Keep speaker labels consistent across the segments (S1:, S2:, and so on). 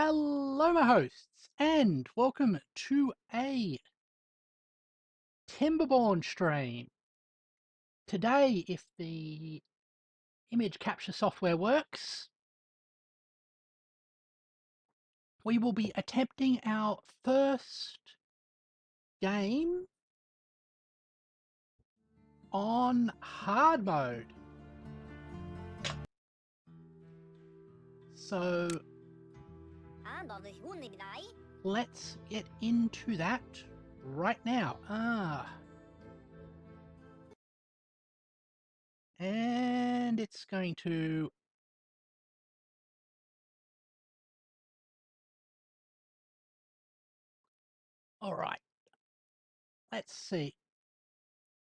S1: Hello, my hosts, and welcome to a Timberborn stream. Today, if the image capture software works, we will be attempting our first game on hard mode. So let's get into that right now. And it's going to... All right. Let's see.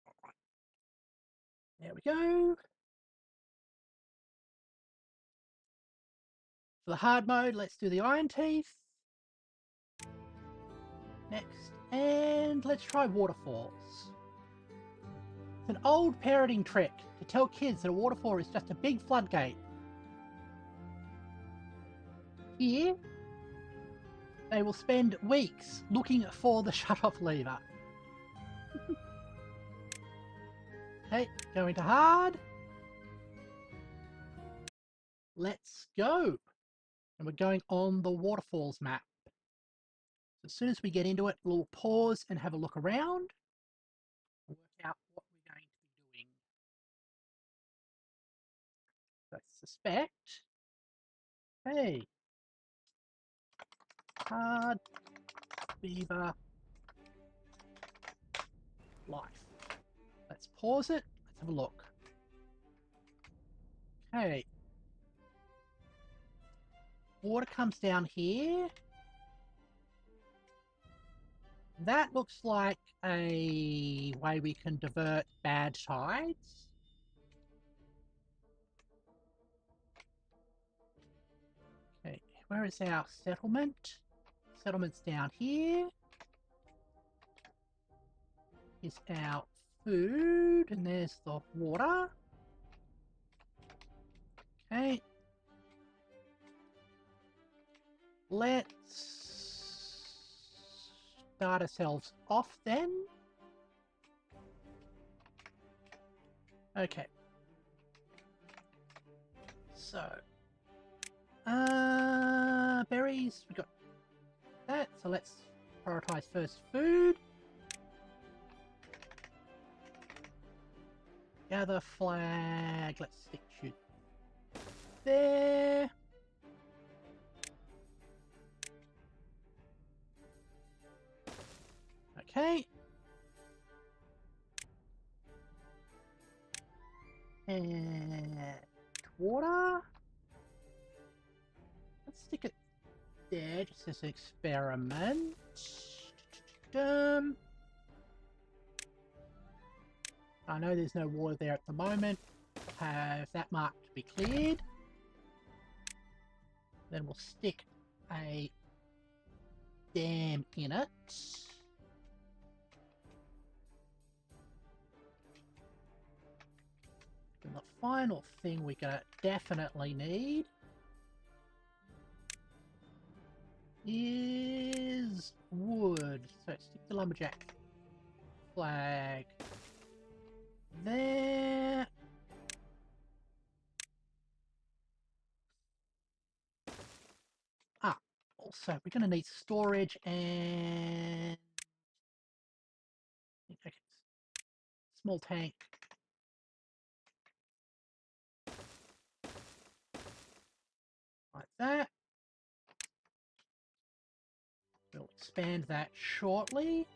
S1: All right. There we go. For the hard mode, let's do the Iron Teeth. Next, and let's try waterfalls. It's an old parenting trick to tell kids that a waterfall is just a big floodgate. Here, they will spend weeks looking for the shut-off lever. Okay, going to hard. Let's go. And we're going on the waterfalls map. As soon as we get into it, we'll pause and have a look around. Work out what we're going to be doing. So I suspect. Hey. Hard beaver life. Let's pause it. Let's have a look. Okay. Water comes down here. That looks like a way we can divert bad tides. Okay, where is our settlement? Settlement's down here. Here's our food, and there's the water. Okay. Let's start ourselves off then. Okay. So, berries, we got that. So let's prioritize first food. Gather flag. Let's stick you there. Okay. And water. Let's stick it there just as an experiment. I know there's no water there at the moment. Have that marked to be cleared. Then we'll stick a dam in it. And the final thing we're going to definitely need is wood. So stick the lumberjack flag there. Also, we're going to need storage and okay, small tank. Like that. We'll expand that shortly.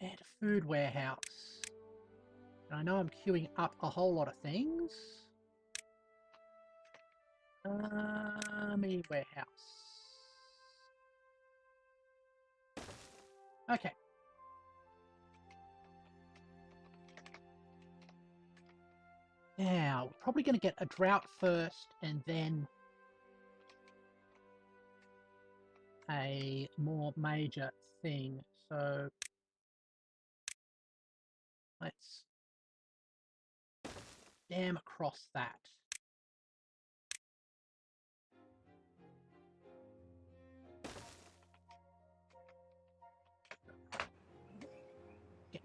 S1: And a food warehouse. And I know I'm queuing up a whole lot of things. Army warehouse. Okay. Now, we're probably going to get a drought first and then a more major thing. So let's dam across that.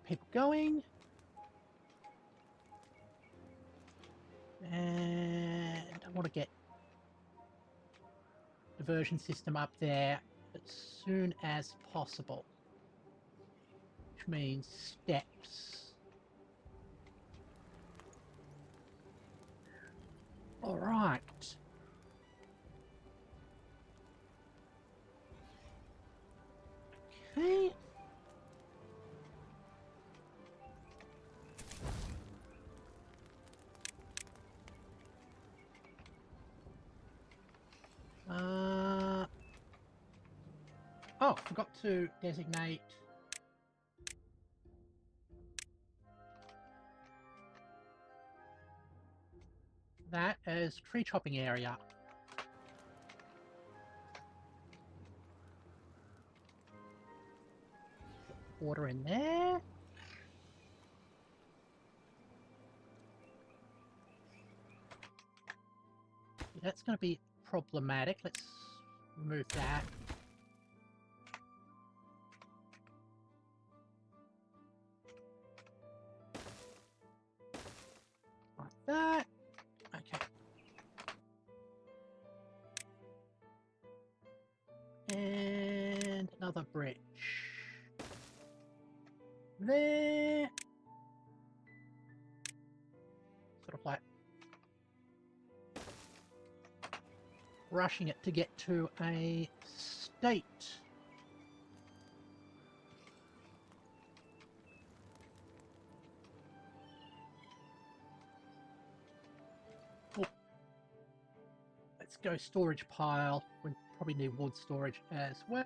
S1: people going. And I want to get diversion system up there as soon as possible. Which means steps. Alright. Okay. Oh, forgot to designate that as tree chopping area. Water in there. That's going to be problematic. Let's remove that. Like that. Okay. And another bridge. There. Sort of like rushing it to get to a state. Oh. Let's go storage pile. We probably need wood storage as well.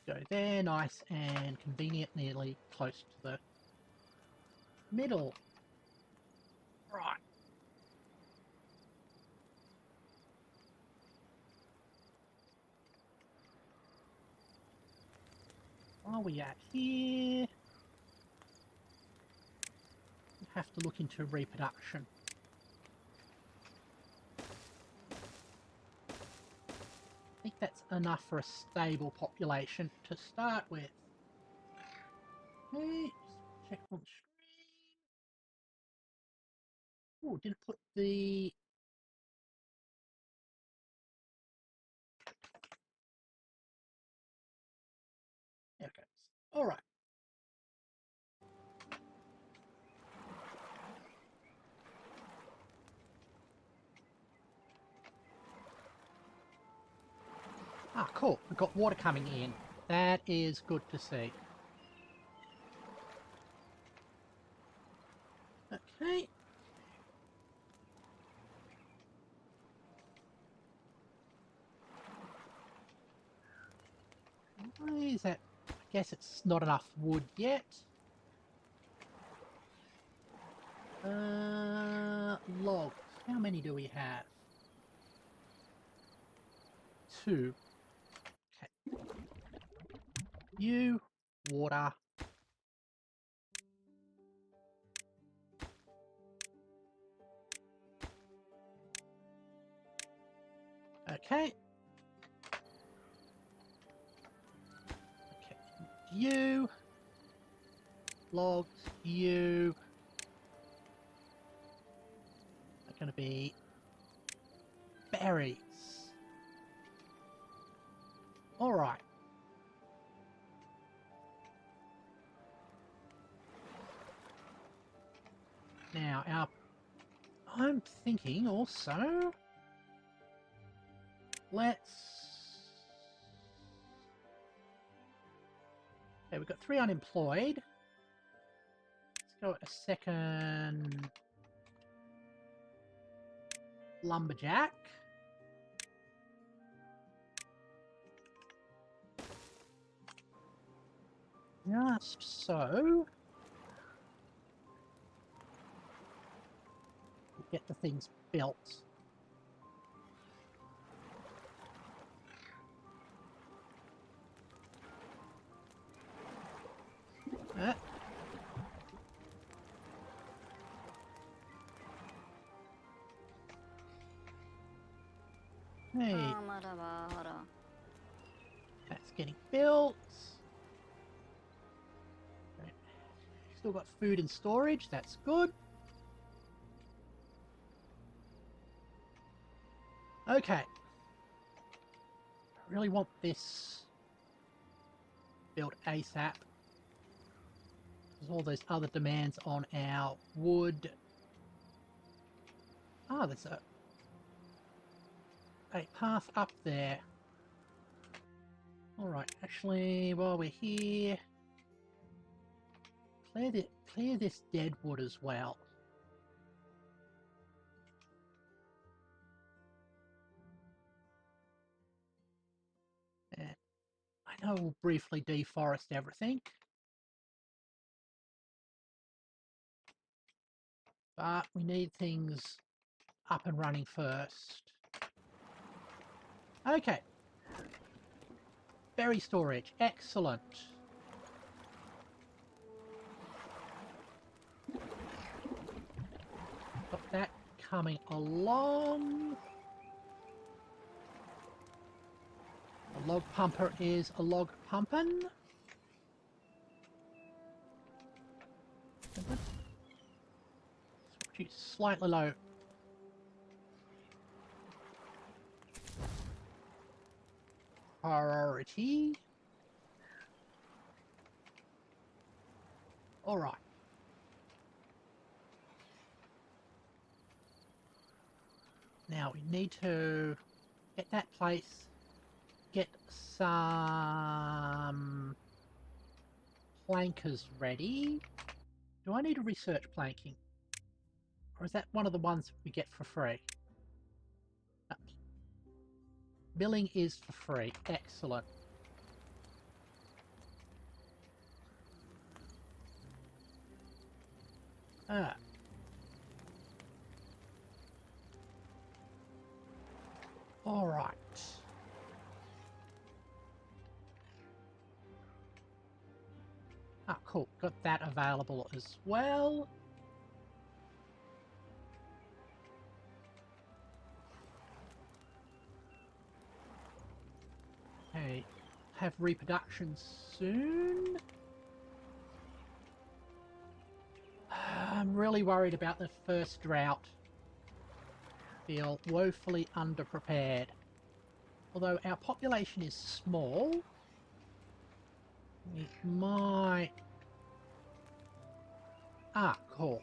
S1: Go there, nice and convenient, nearly close to the middle. Right. Are we at here? We have to look into reproduction. I think that's enough for a stable population to start with. Okay, just check on screen. Oh, didn't put the... There it goes. All right. Ah, cool. We've got water coming in. That is good to see. Okay. Why is that? I guess it's not enough wood yet. Logs. How many do we have? 2. Okay. You, water. Okay. Okay. You. Logs. You. Are going to be berries. All right. Now, I'm thinking also, let's... Okay, we've got 3 unemployed. Let's go a second lumberjack. Just so. Get the things built. Hey. getting built. Still got food in storage, that's good. Okay. I really want this built ASAP. There's all those other demands on our wood. Ah, there's a path up there. Alright, actually, while we're here, clear this dead wood as well. And I know we'll briefly deforest everything, but we need things up and running first. Okay. Berry storage, excellent. Got that coming along. A log pumper is a log pumping. Slightly low. Priority. Alright. Now we need to get that place, get some plankers ready. Do I need to research planking? Or is that one of the ones we get for free? No. Milling is for free. Excellent. Ah. Alright. Ah, cool. Got that available as well. Okay. Have reproduction soon. I'm really worried about the first drought. Feel woefully underprepared. Although our population is small, we might... Ah, cool.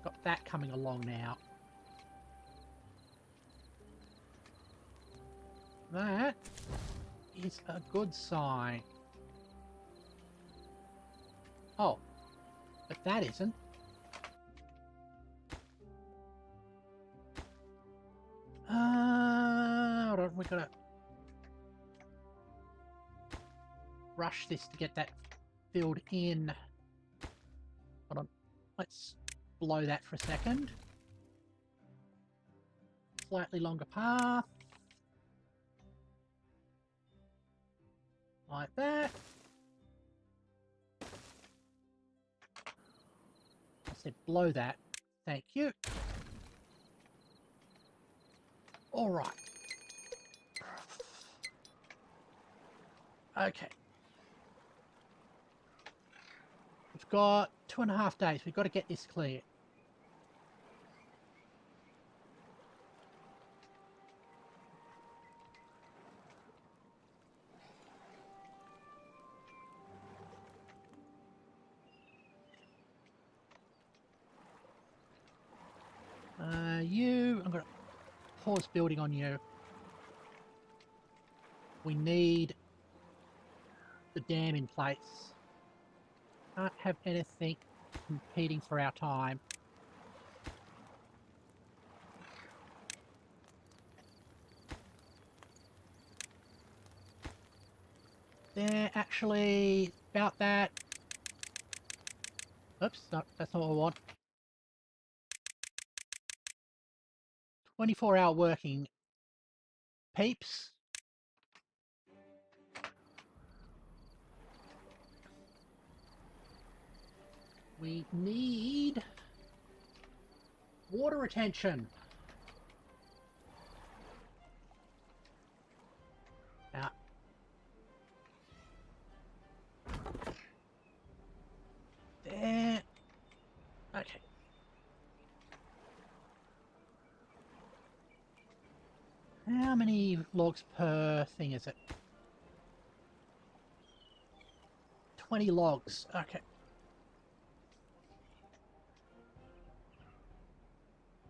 S1: Got that coming along now. That is a good sign. Oh, but that isn't. Hold on, we gotta rush this to get that filled in. Hold on, let's blow that for a second. Slightly longer path. Like that. I said blow that. Thank you. Alright. Okay. We've got 2.5 days. We've got to get this clear. I'm going to pause building on you. We need the dam in place. Can't have anything competing for our time. There, actually, about that. Oops, no, that's not what I want. 24-hour working. Peeps. We need water retention. Okay. How many logs per thing is it? 20 logs. Okay.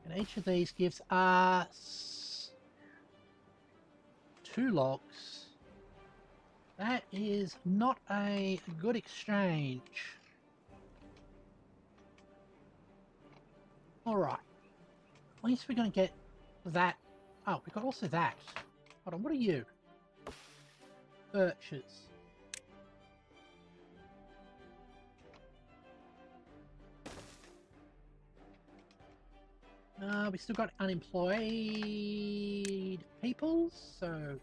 S1: And each of these gives us 2 logs. That is not a good exchange. Alright. At least we're going to get that. Oh, we've got also that. Hold on, what are you? Birches. We still got unemployed people, so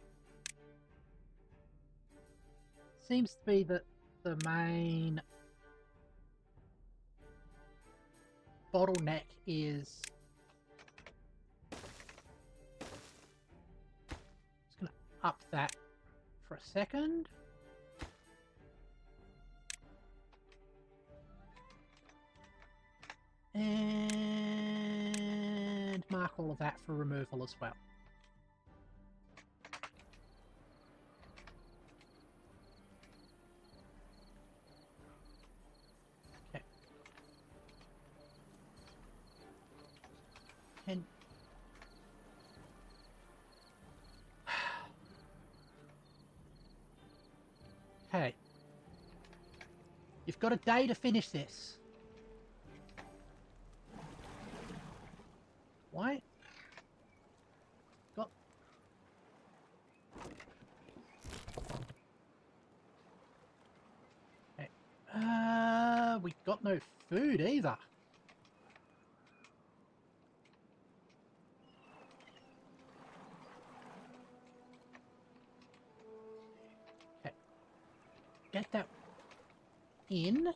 S1: seems to be that the main bottleneck is just gonna up that for a second. And mark all of that for removal as well. Okay. And okay. You've got a day to finish this. Why? Got... Okay. We got no food either. Okay. Get that in.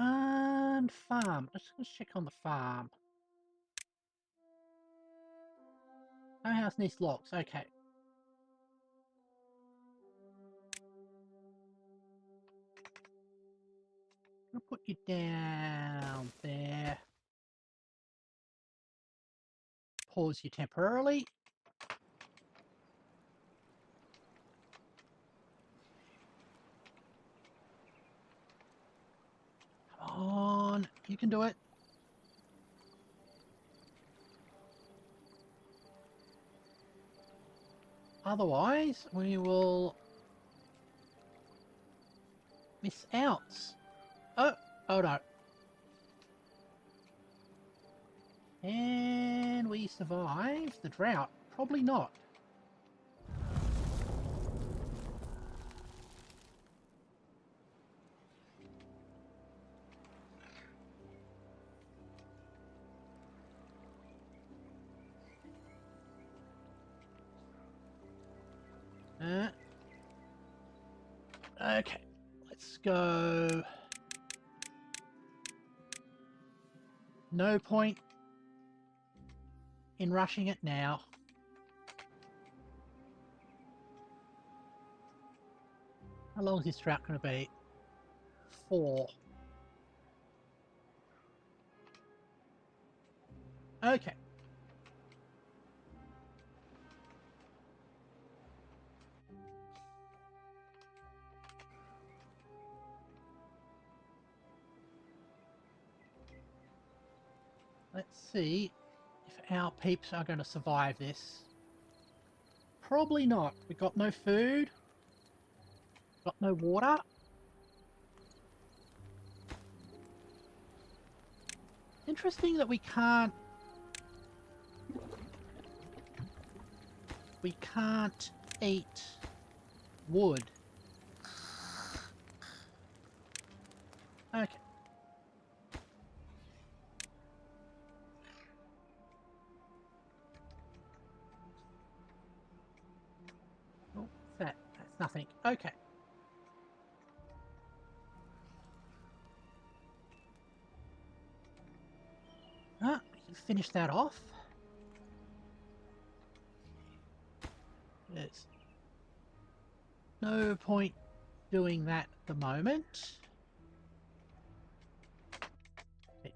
S1: And farm. Let's just check on the farm. No house needs locks. Okay. I'll put you down there. Pause you temporarily. Come on. You can do it. Otherwise, we will miss out. Oh, oh no. And we survive the drought. Probably not. Okay, let's go. No point in rushing it now. How long is this drought going to be? 4. Okay. Let's see if our peeps are going to survive this. Probably not. We've got no food. Got no water. Interesting that we can't eat wood. Okay. Oh, what's that? That's nothing. Okay. Finish that off. There's no point doing that at the moment.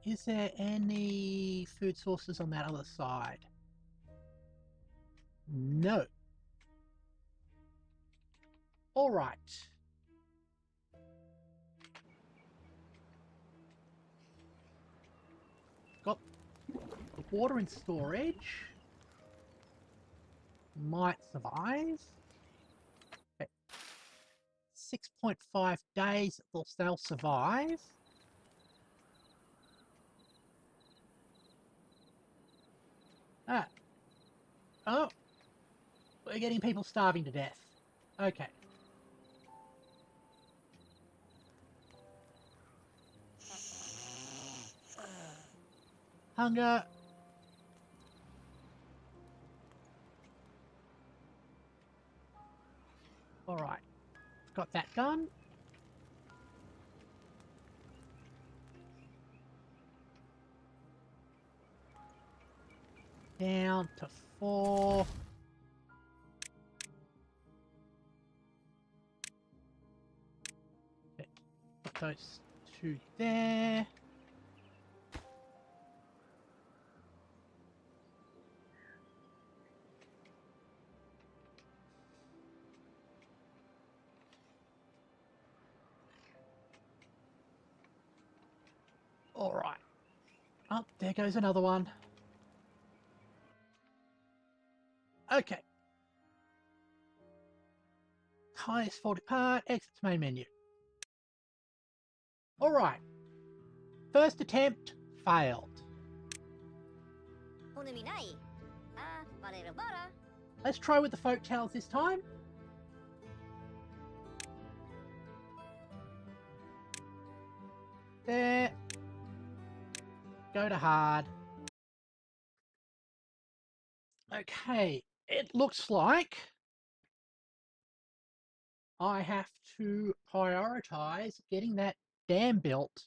S1: Is there any food sources on that other side? No. All right. Got the water in storage. Might survive. Okay. 6.5 days they'll survive. Ah. Oh. We're getting people starving to death. Okay. Hunger. Alright. Got that done. Down to 4. Okay. Put those 2 there. Alright. Oh, there goes another one. Okay. Highest faulty part, exit to main menu. Alright. First attempt, failed. Let's try with the folk tales this time. There. Go to hard. Okay, it looks like I have to prioritize getting that dam built.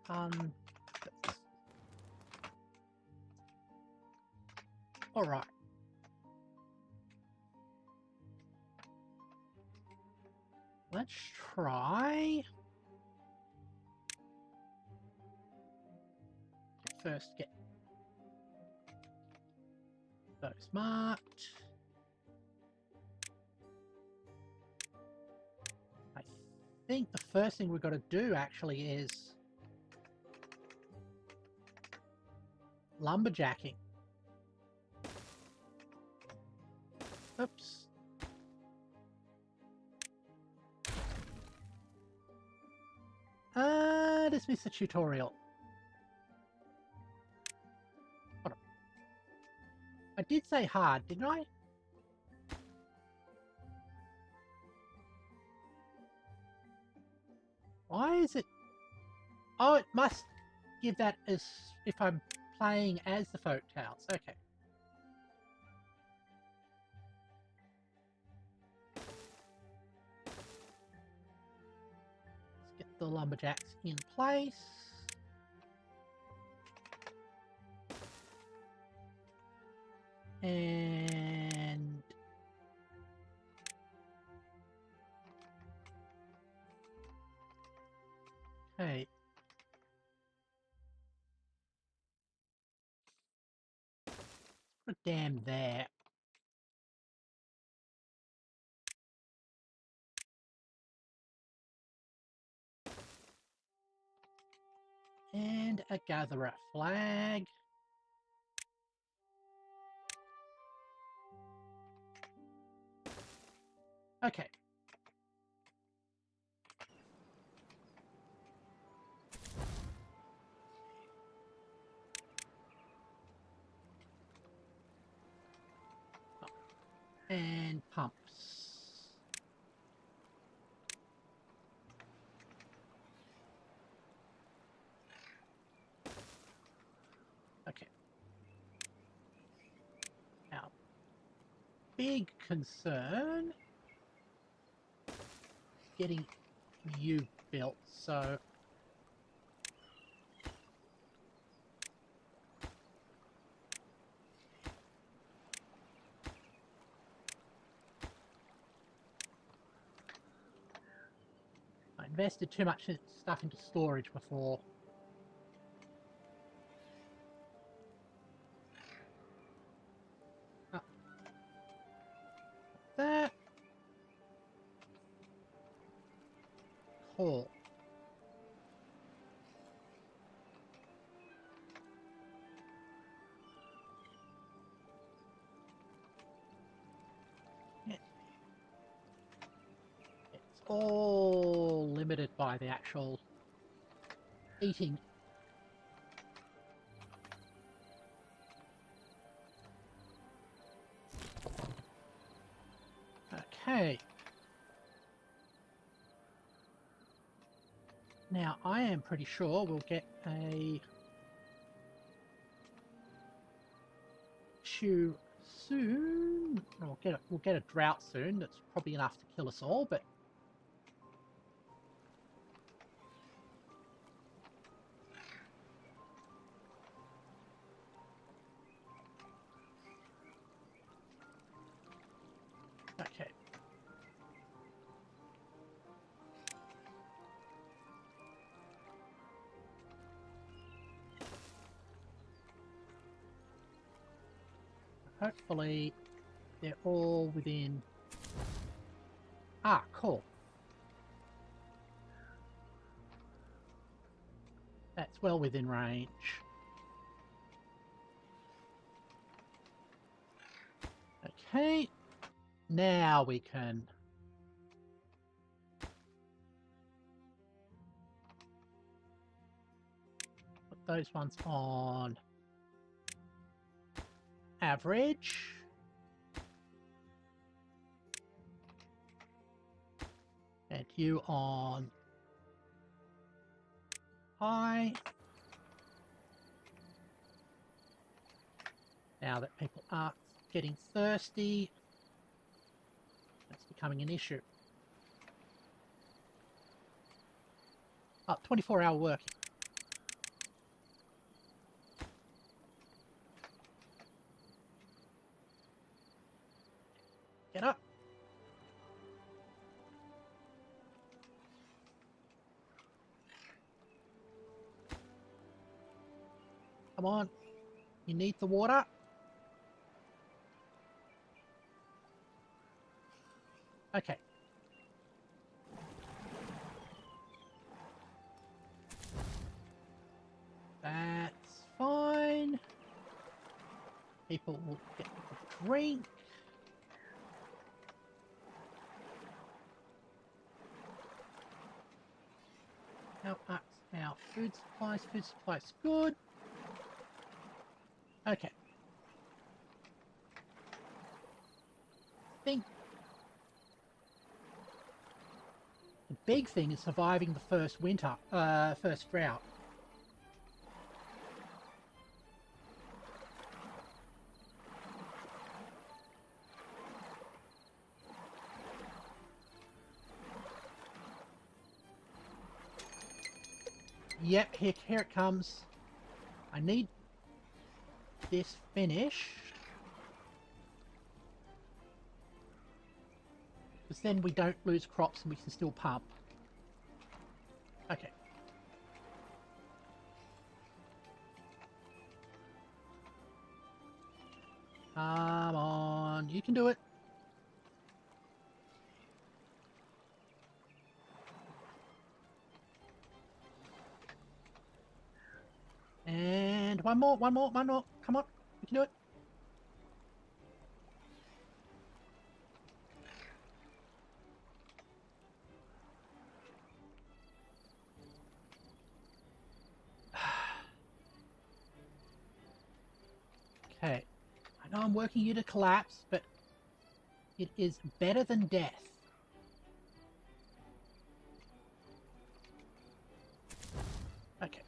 S1: All right. Let's try. First get those marked. I think the first thing we've got to do actually is lumberjacking. Oops. Dismiss the tutorial. Hold on. I did say hard, didn't I? Why is it? Oh, it must give that as if I'm playing as the folk tales. Okay. Let's get the lumberjacks in place. And okay. Put a dam there. And a gatherer flag. Okay. And pumps. Okay. Now, big concern getting you built, so invested too much stuff into storage before. That. Cool. It's all limited by the actual eating. Okay. Now, I am pretty sure we'll get a issue soon. We'll get a drought soon. That's probably enough to kill us all, but okay. Hopefully they're all within... Ah, cool. That's well within range. Okay. Now we can... put those ones on average. And you on high. Now that people are getting thirsty, that's becoming an issue. 24-hour working. Get up. Come on. You need the water. Okay. That's fine. People will get a drink. How up's our food supplies? Food supplies good. Okay. Think the big thing is surviving the first winter, first drought. Yep, here it comes. I need this finished. Because then we don't lose crops and we can still pump. Okay. Come on, you can do it. And one more. Come on, you can do it. Okay. I know I'm working you to collapse, but it is better than death. Okay.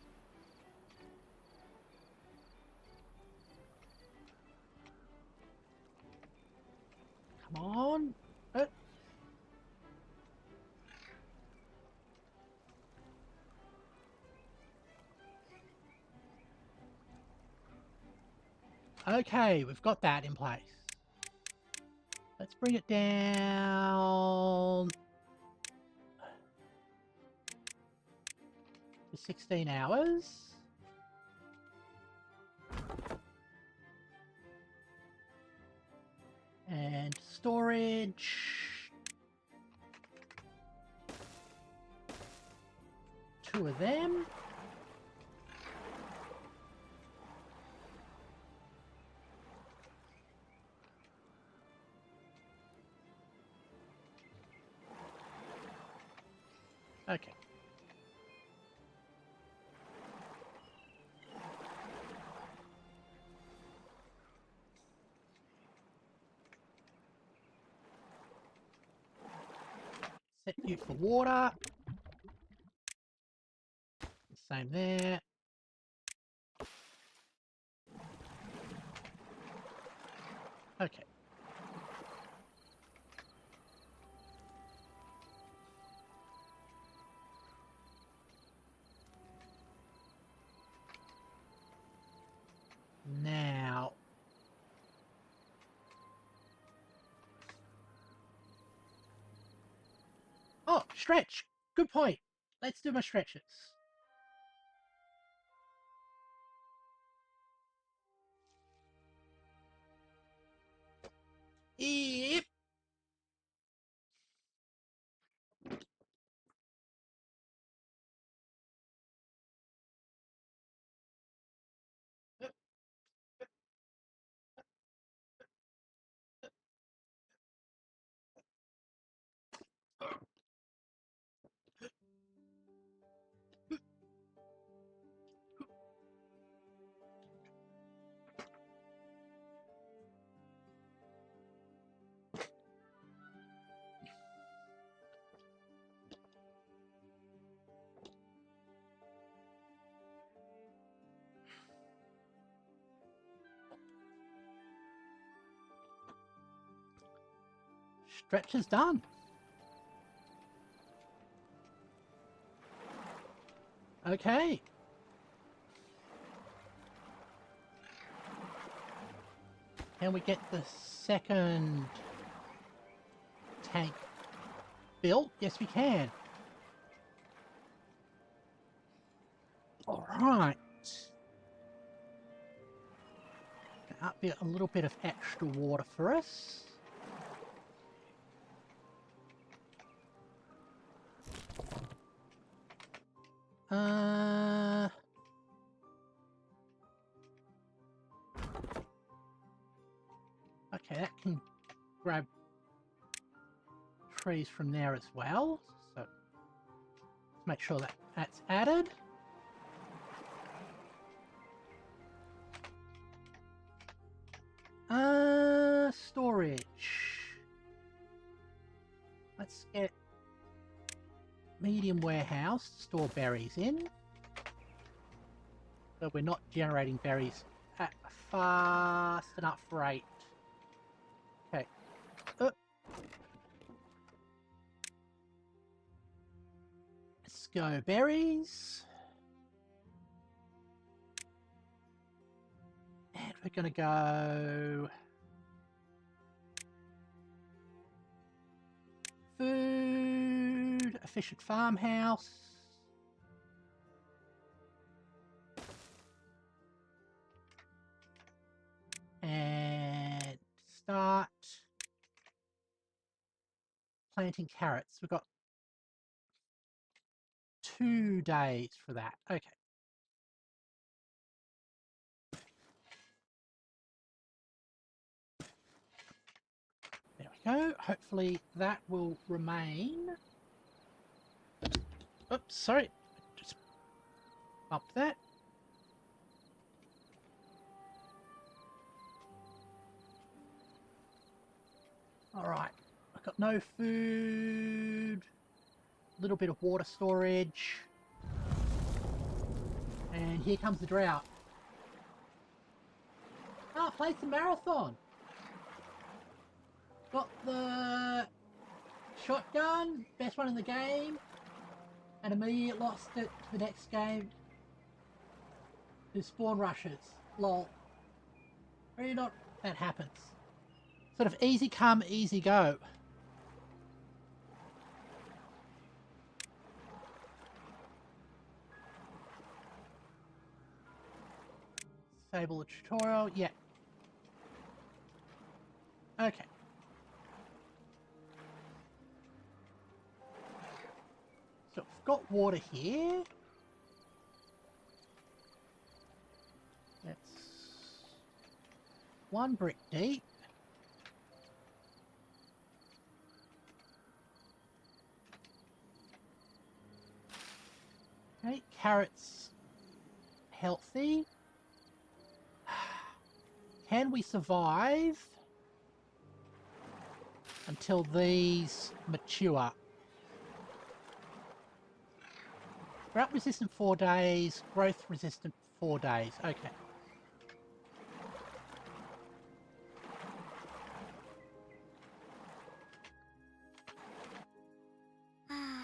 S1: Come on. Okay, we've got that in place. Let's bring it down 16 hours. And storage. 2 of them. Okay. Set you for water. Same there. Okay. Now. Oh, stretch. Good point. Let's do my stretches. Yep. Stretch is done. Okay. Can we get the second tank built? Yes, we can. All right. Up a little bit of extra water for us. Okay, that can grab trees from there as well. So let's make sure that that's added. Storage. Let's get medium warehouse to store berries in. So we're not generating berries at a fast enough rate. Okay. Let's go berries. And we're going to go food, efficient farmhouse. And start planting carrots. We've got 2 days for that. Okay. There we go. Hopefully that will remain. Oops, sorry. Just bumped that. Alright. I've got no food. A little bit of water storage. And here comes the drought. Ah, played some marathon. Got the shotgun, best one in the game, and immediately lost it to the next game to spawn rushes. Lol. Really not that happens. Sort of easy come, easy go. Disable the tutorial. Yeah. Okay. So we've got water here. That's 1 brick deep. Okay, carrots healthy. Can we survive until these mature? Drought resistant 4 days, growth resistant 4 days. Okay.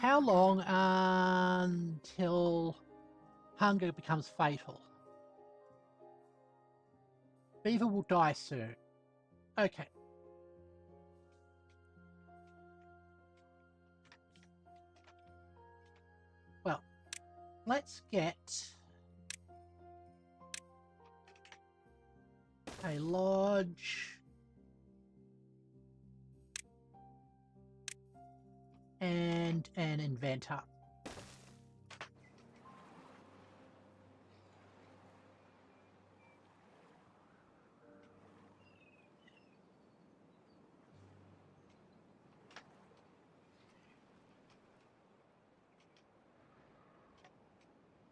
S1: How long until hunger becomes fatal? Beaver will die soon. Okay. Well, let's get a lodge and an inventor.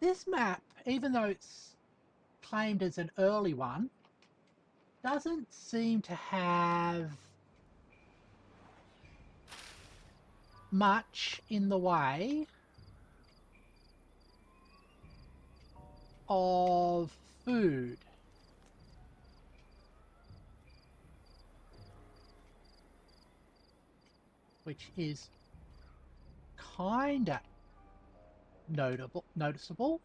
S1: This map, even though it's claimed as an early one, doesn't seem to have much in the way of food. Which is kinda noticeable.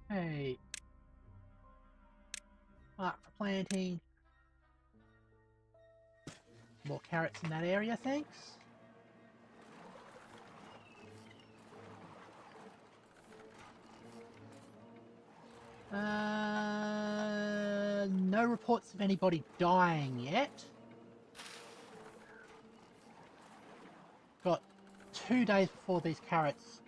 S1: Hey, mark for planting. More carrots in that area, thanks. No reports of anybody dying yet. Got 2 days before these carrots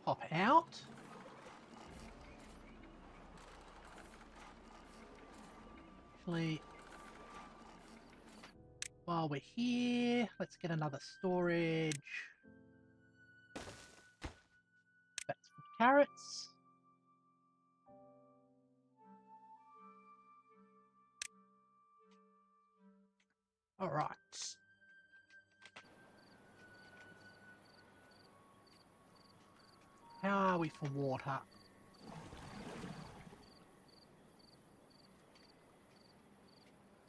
S1: pop out. Actually, while we're here, let's get another storage. That's for carrots. All right. How are we for water?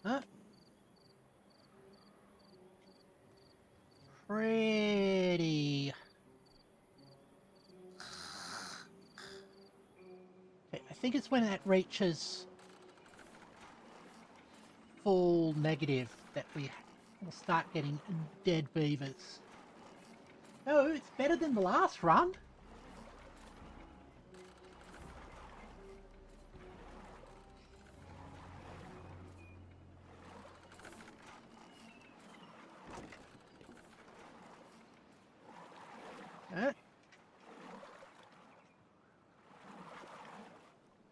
S1: Huh? Pretty. Okay, I think it's when it reaches full negative that we will start getting dead beavers. Oh, it's better than the last run.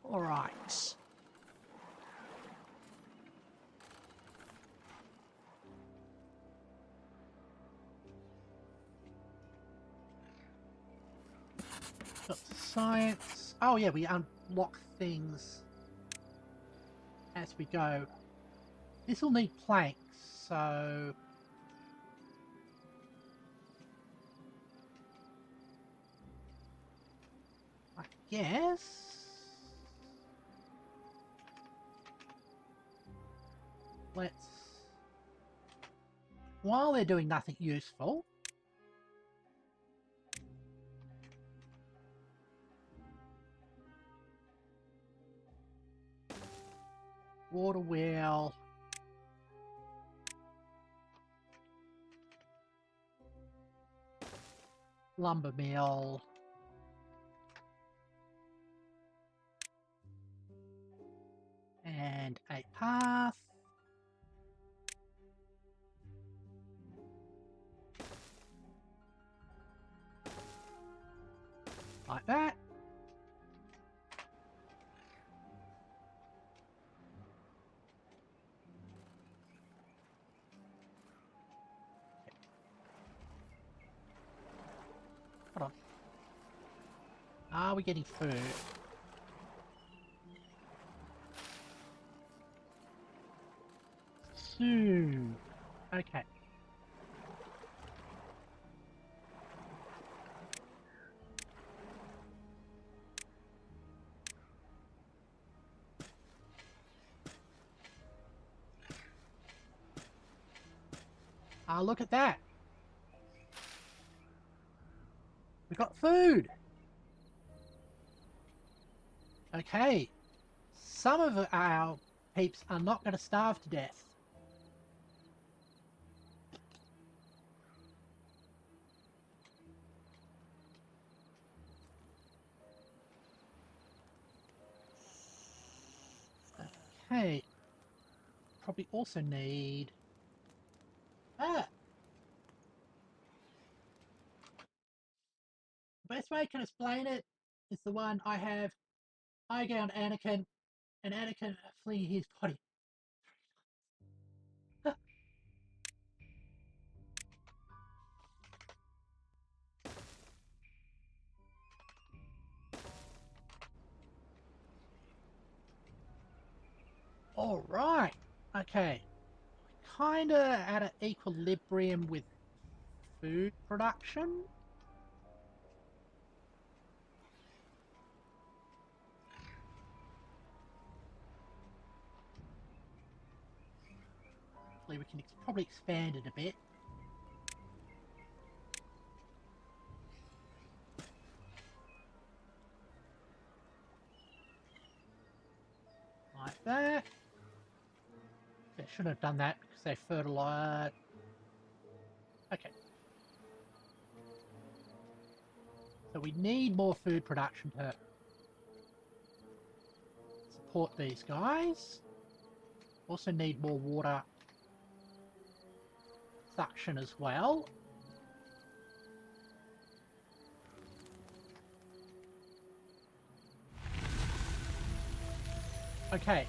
S1: All right. Got science. Oh yeah, we unlock things as we go. This will need planks, so I guess let's, while they're doing nothing useful, water wheel. Lumber mill. And a path. Like that. Hold on. Are we getting food? Soon. Okay. Ah, look at that. We got food. Okay. Some of our peeps are not going to starve to death. Okay. Probably also need... Ah! The best way I can explain it is the one I have. I go on Anakin, and Anakin flee his body. Alright. Okay. Kinda at an equilibrium with food production. We can probably expand it a bit. Like that. They shouldn't have done that because they fertilize. Okay. So we need more food production to support these guys. Also need more water suction as well. Okay.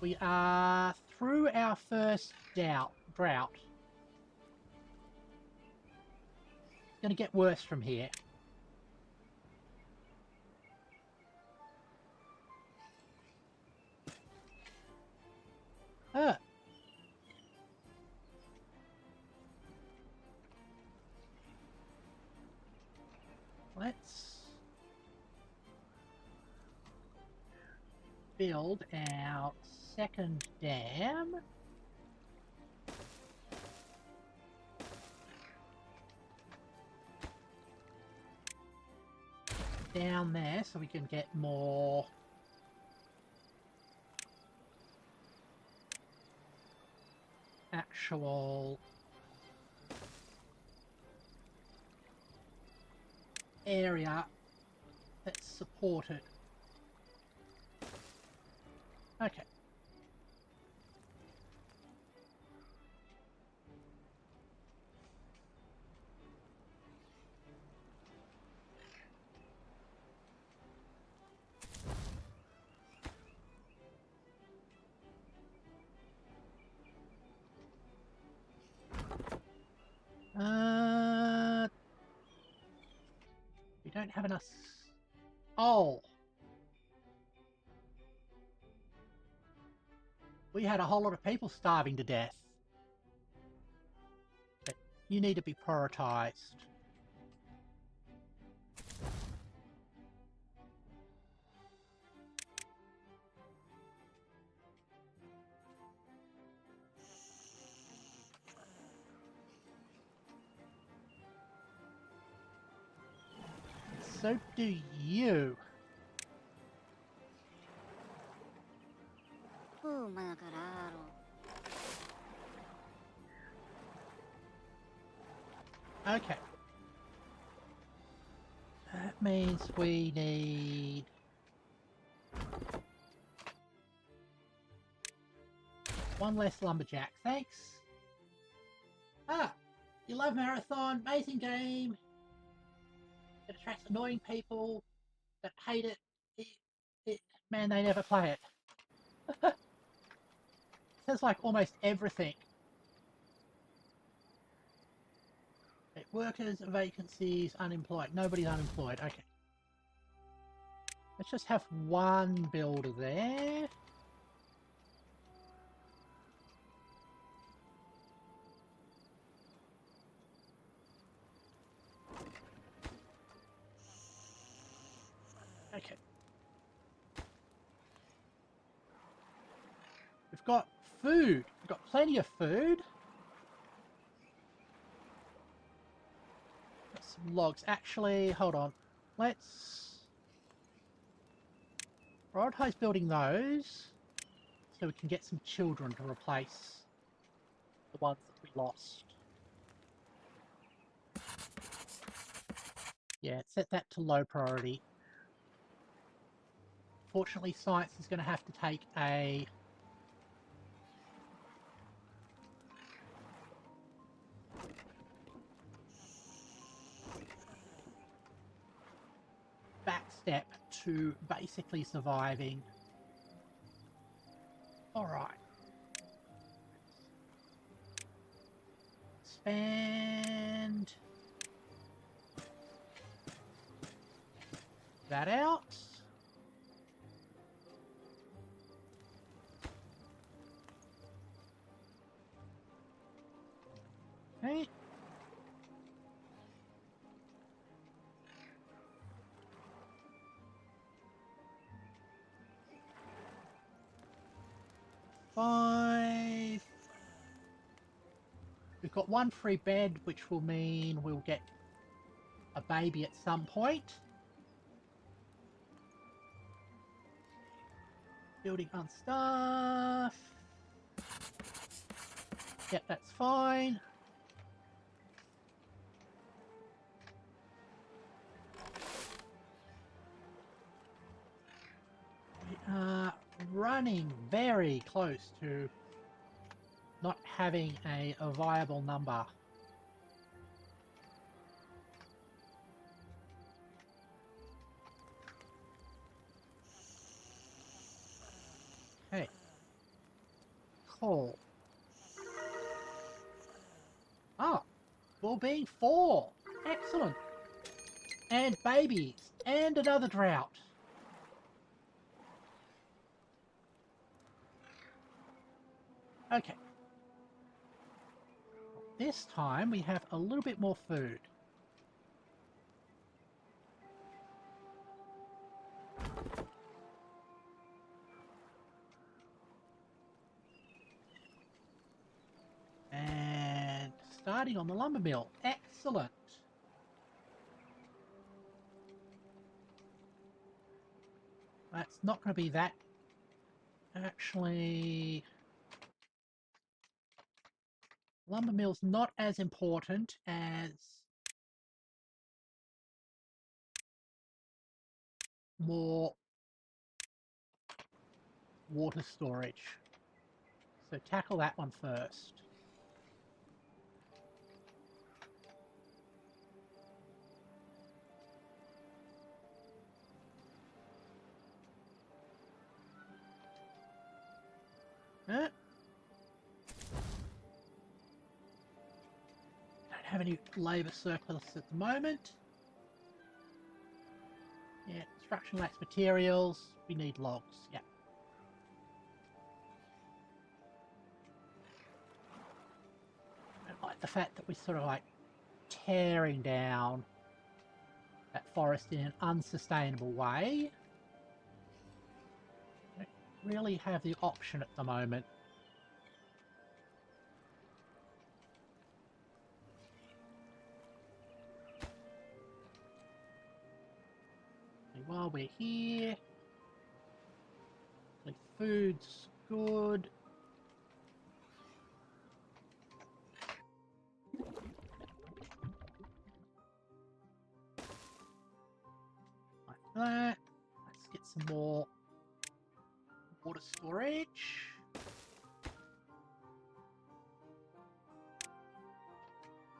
S1: We are through our first drought. It's going to get worse from here. Let's build our second dam. Down there so we can get more actual area that's supported. Okay. We don't have enough. Oh. We had a whole lot of people starving to death. But you need to be prioritized. So do you. Okay. That means we need... one less lumberjack, thanks. Ah! You love Marathon, amazing game. It attracts annoying people that hate it. Man, they never play it. Says like almost everything. Workers, vacancies, unemployed. Nobody's unemployed. Okay. Let's just have one builder there. Okay. We've got food. We've got plenty of food. Got some logs. Actually, hold on. Let's prioritize building those so we can get some children to replace the ones that we lost. Yeah, set that to low priority. Fortunately, science is going to have to take a back step to basically surviving. Alright. Expand that out. Okay. Five. We've got one free bed, which will mean we'll get a baby at some point. Building on stuff. Yep, that's fine. We are running very close to not having a viable number. Okay. Cool. Ah, well-being 4. Excellent. And babies. And another drought. Okay. This time we have a little bit more food. And starting on the lumber mill. Excellent. That's not going to be that. Actually, lumber mill's not as important as more water storage. So tackle that one first. Don't have any labour surplus at the moment. Yeah, construction lacks materials. We need logs. Yeah. I don't like the fact that we're sort of like tearing down that forest in an unsustainable way. I don't really have the option at the moment. While we're here, the food's good. Like that. Let's get some more water storage.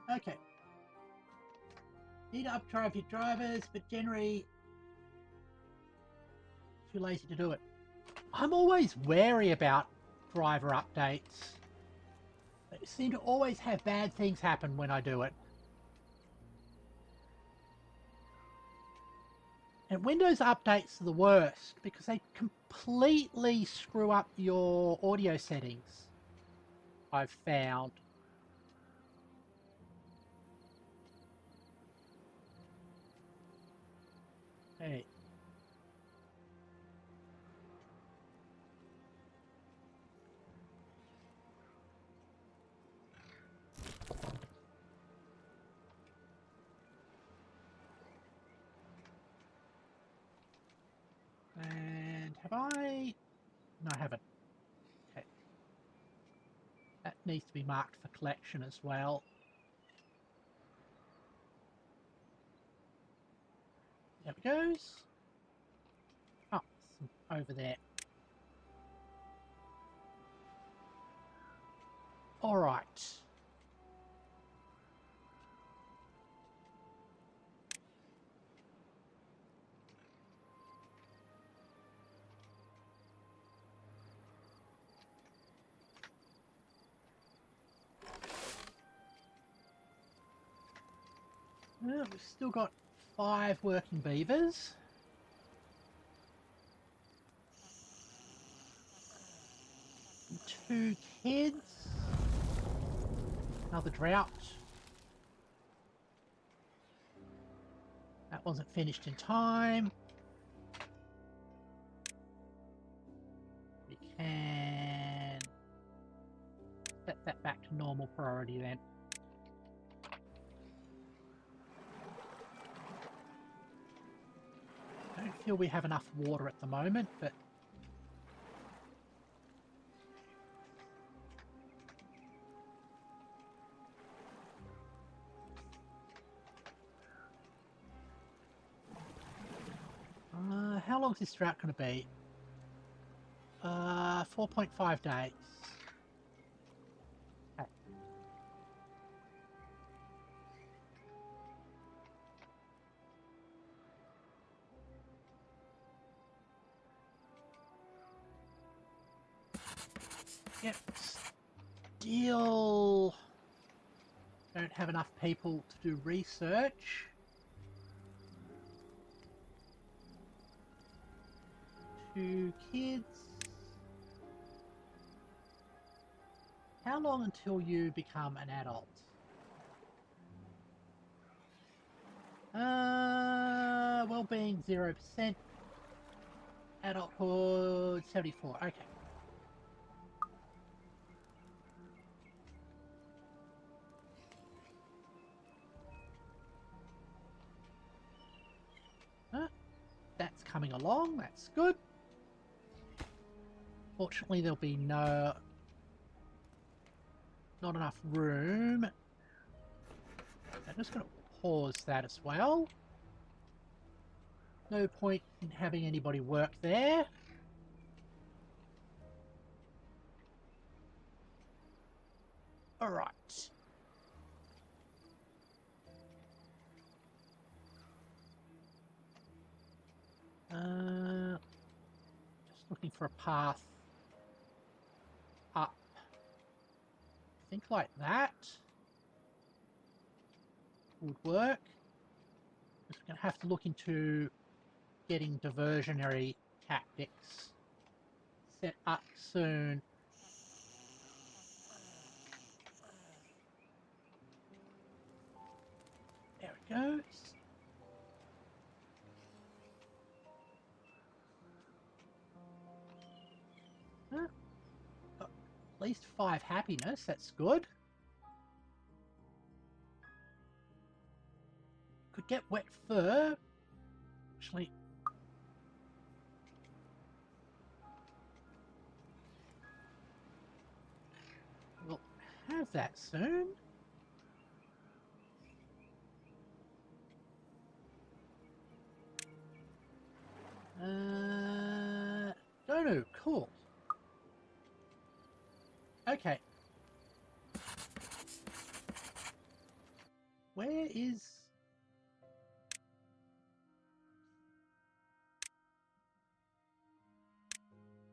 S1: Okay. Need to updrive your drivers, but generally too lazy to do it. I'm always wary about driver updates. They seem to always have bad things happen when I do it. And Windows updates are the worst because they completely screw up your audio settings, I've found. Hey. And have I? No, I haven't. Okay. That needs to be marked for collection as well. There it goes. Oh, over there. All right. Well, we've still got 5 working beavers. And 2 kids. Another drought. That wasn't finished in time. We can set that back to normal priority then. I don't feel we have enough water at the moment, but how long is this drought going to be? 4.5 days. Okay. Yep. Still don't have enough people to do research. 2 kids. How long until you become an adult? Well-being 0%. Adulthood 74. Okay. That's coming along. That's good. Fortunately, there'll be not enough room. I'm just going to pause that as well. No point in having anybody work there. All right. Just looking for a path up. I think like that would work. Just going to have to look into getting diversionary tactics set up soon. There it goes. Got at least 5 happiness, that's good. Could get wet fur. Actually, have that soon. Donu, cool. Okay. Where is...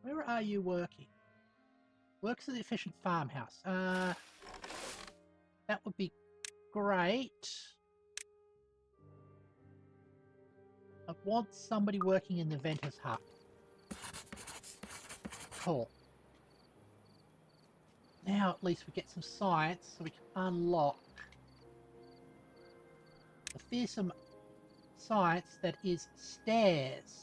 S1: Where are you working? Works at the efficient farmhouse. That would be great. I want somebody working in the Venter's Hut. Cool. Now at least we get some science so we can unlock the fearsome science that is stairs.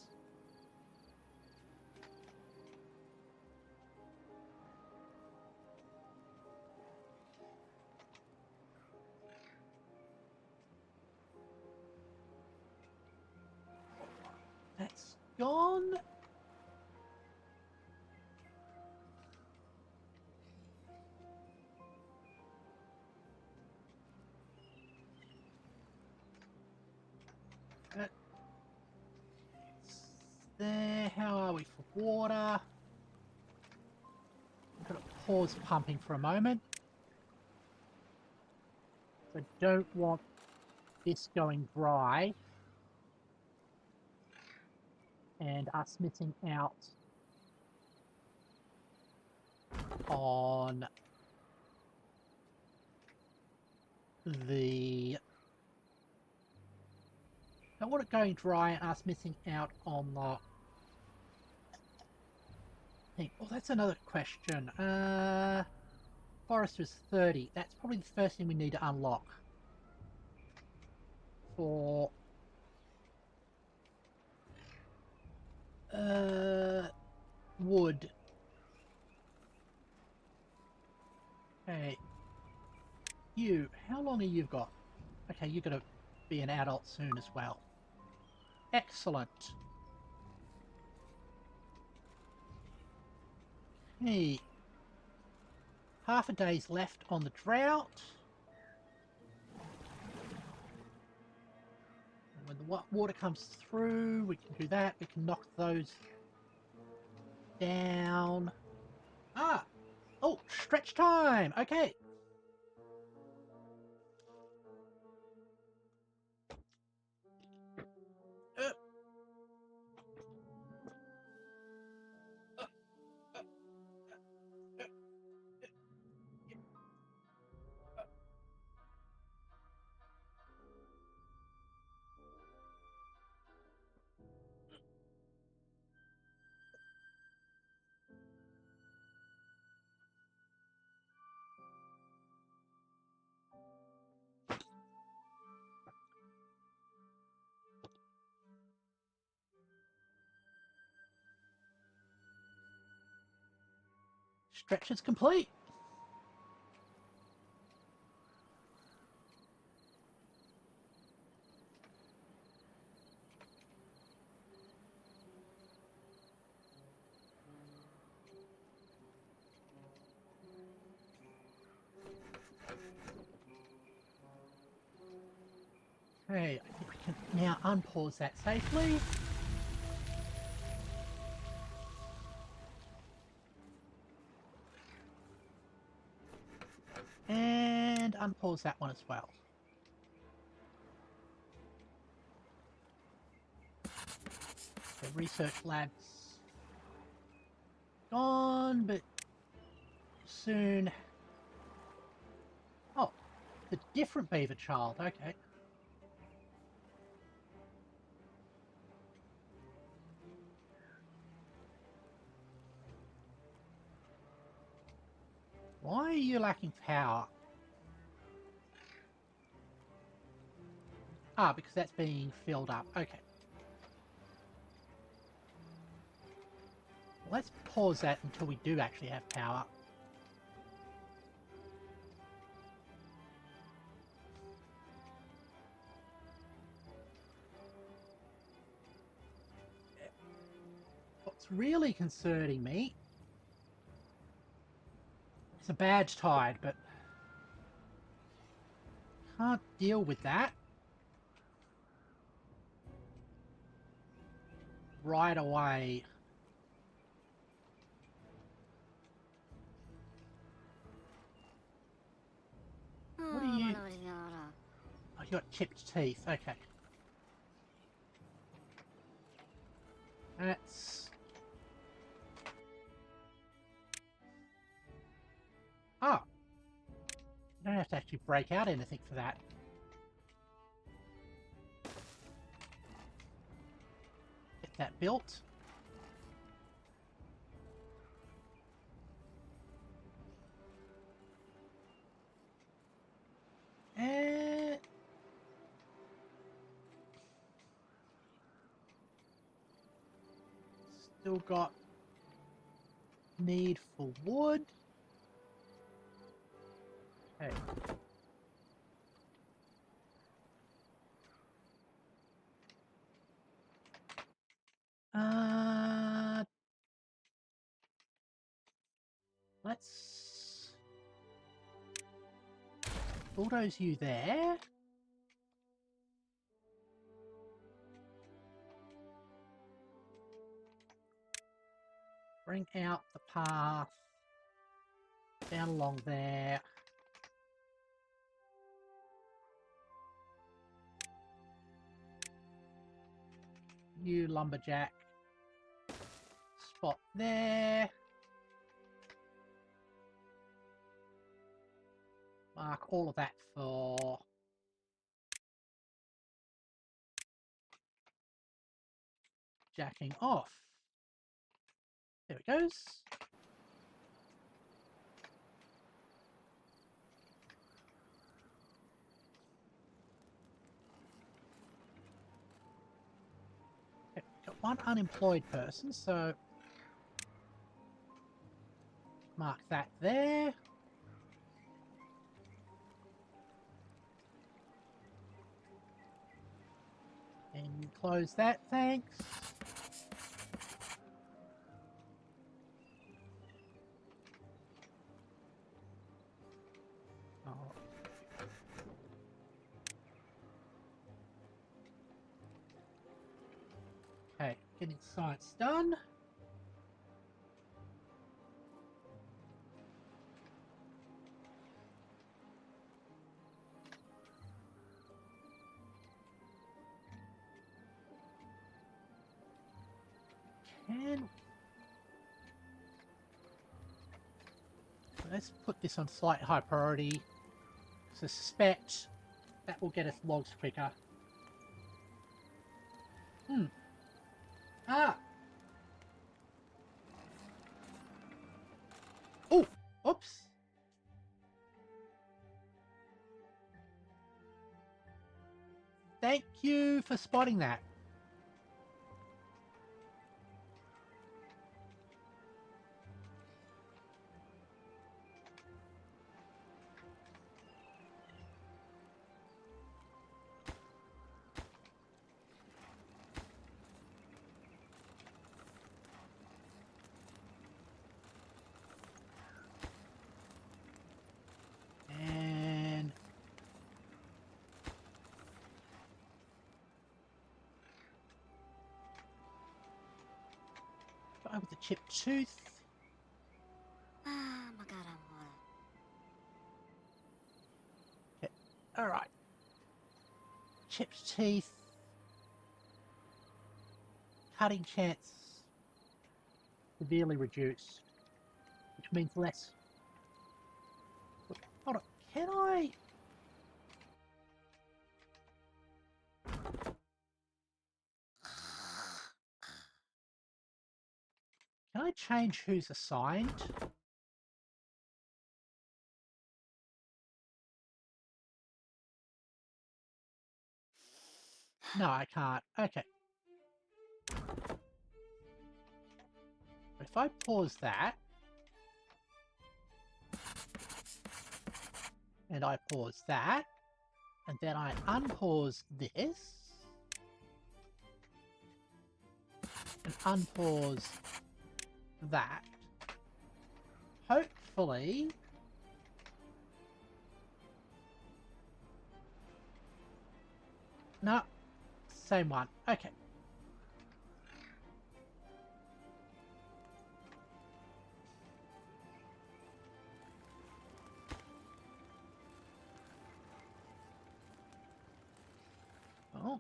S1: That's gone. There. How are we for water? I'm going to pause pumping for a moment. I don't want this going dry and us missing out on the... I don't want it going dry and us missing out on the thing. Oh, that's another question. Forester's 30. That's probably the first thing we need to unlock for wood. Hey, you, how long have you got? Okay, you're going to be an adult soon as well. Excellent. Hey, half a day's left on the drought. And when the water comes through, we can do that. We can knock those down. Ah! Oh, stretch time! Okay. Stretch is complete. Okay, I think we can now unpause that safely. And unpause that one as well. The research lab's gone, but soon... Oh, the different beaver child, okay. Why are you lacking power? Ah, because that's being filled up. Okay. Let's pause that until we do actually have power. What's really concerning me... It's a badge tide, but can't deal with that right away. What are you? Oh, you got chipped teeth. Okay. That's... Oh. You don't have to actually break out anything for that. Get that built. And... Still got need for wood. Okay. Let's bulldoze you there. Bring out the path down along there. You lumberjack. Spot there. Mark all of that for jacking off. There it goes. Okay, got one unemployed person, so mark that there. And close that, thanks. Oh. Okay, getting science done. Let's put this on slight high priority. Suspect that will get us logs quicker. Ah! Oh! Oops! Thank you for spotting that. And guy with the chipped tooth. Okay. Alright. Chipped teeth. Cutting chance severely reduced, which means less. Hold on, can I? Can I change who's assigned? No, I can't. Okay. If I pause that, and I pause that, and then I unpause this, and unpause that, hopefully No, same one. Okay. Oh.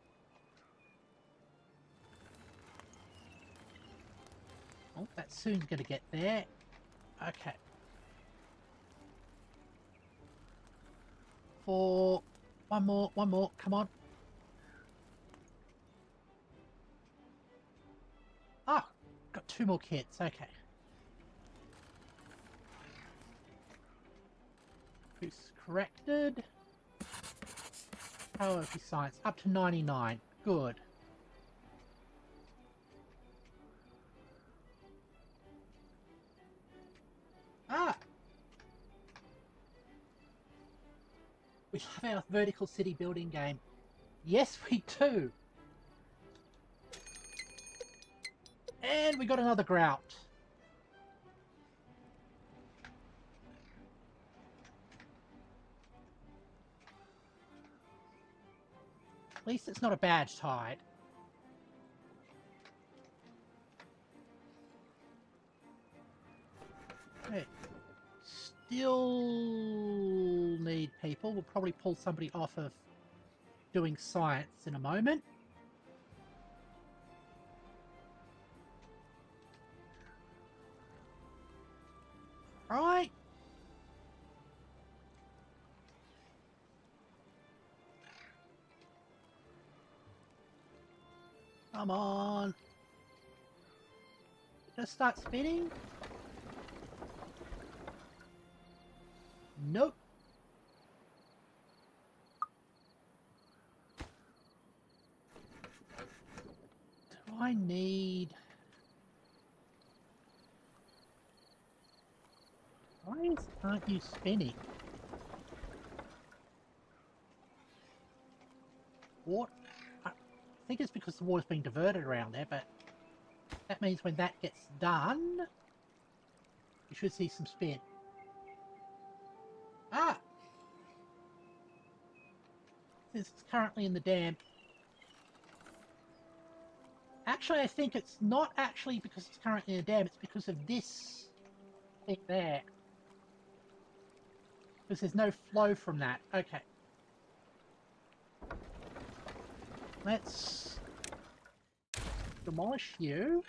S1: Oh, that's soon going to get there. Okay. For one more, come on. Ah, got 2 more kits, okay. Who's corrected? How have we science? Up to 99. Good. Ah! We have our vertical city building game. Yes, we do. And we got another grout. At least it's not a bad tide. Okay. Still need people. We'll probably pull somebody off of doing science in a moment. Right. Come on. Just start spinning. Nope. Do I need... Why aren't you spinning? What? I think it's because the water's being diverted around there, but that means when that gets done, you should see some spin. Ah! Since it's currently in the dam. Actually, I think it's not actually because it's currently in the dam, it's because of this thing there. Because there's no flow from that. Okay. Let's demolish you.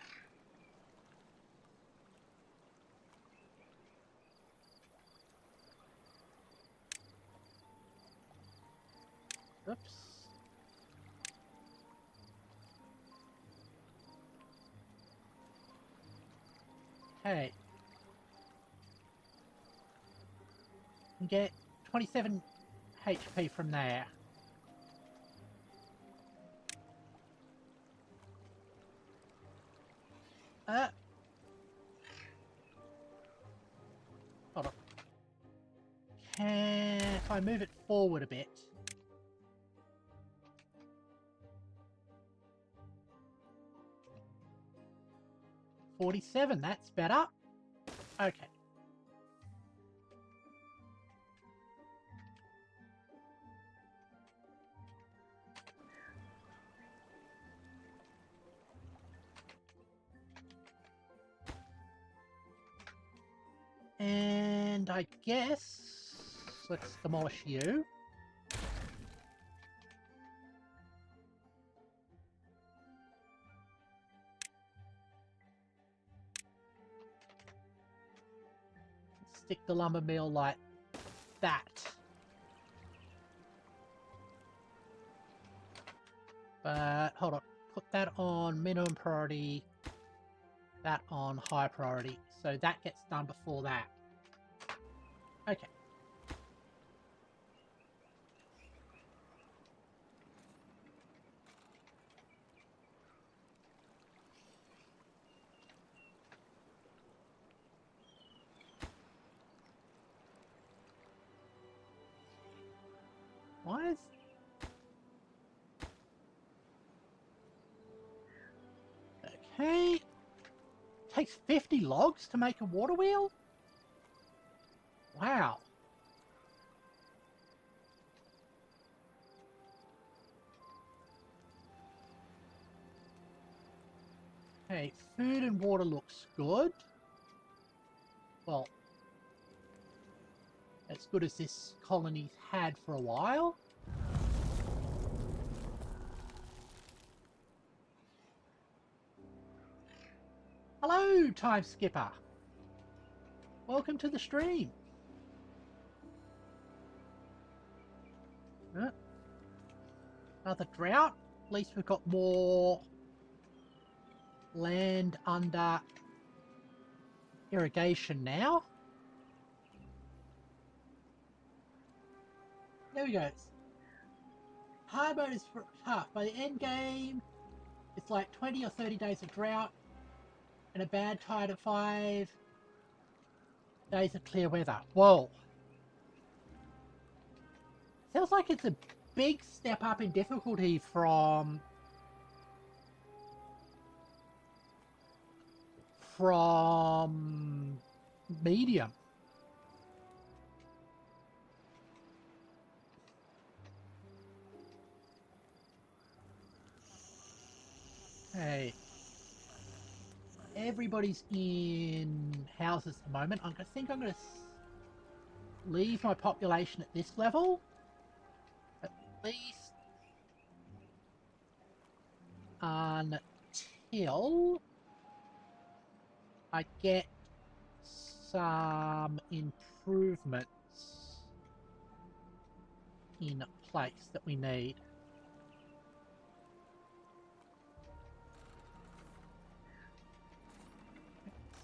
S1: Oops. Okay. And get 27 HP from there. Hold on. If I move it forward a bit. $47, that's better. Okay. And I guess let's demolish you. Stick the lumber mill like that. But hold on, put that on minimum priority, that on high priority, so that gets done before that. Okay. Why is... Okay. Takes 50 logs to make a water wheel? Wow. Okay, food and water looks good. Well, as good as this colony's had for a while. Hello, Time Skipper. Welcome to the stream. Another drought. At least we've got more land under irrigation now. There we go. Hard mode is tough. By the end game, it's like 20 or 30 days of drought and a bad tide of 5 days of clear weather. Whoa. Sounds like it's a big step up in difficulty from medium. Hey, everybody's in houses at the moment. I think I'm going to leave my population at this level, at least until I get some improvements in place that we need.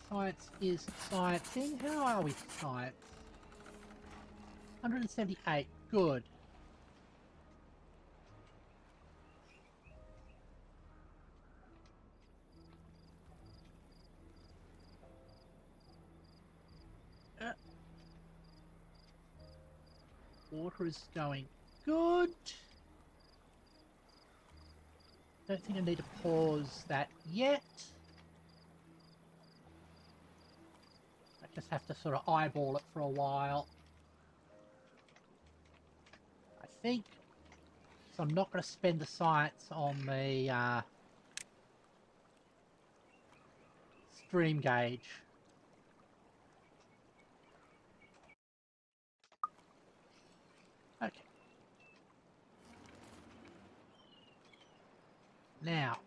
S1: Science is sciencing. How are we, science? 178. Good. Water is going good. Don't think I need to pause that yet. I just have to sort of eyeball it for a while. I think. So I'm not going to spend the science on the stream gauge. Okay. Now,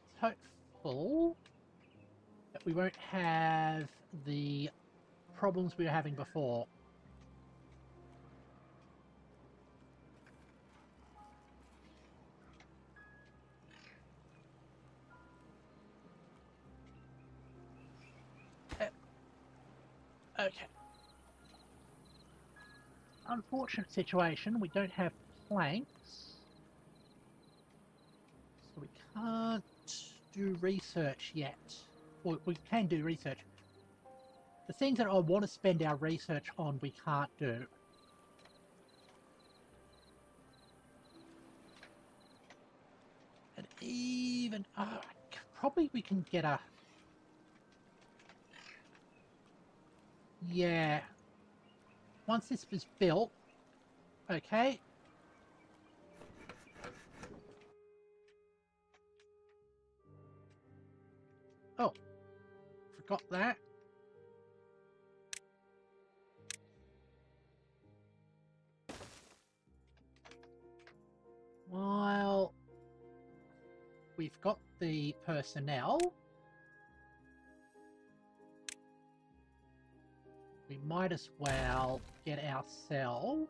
S1: it's hopeful that we won't have the problems we were having before. Okay. Unfortunate situation, we don't have planks. So we can't do research yet. Well, we can do research. The things that I want to spend our research on, we can't do. And even... probably we can get a... Yeah. Once this was built... Okay. Oh. Forgot that. While we've got the personnel, we might as well get ourselves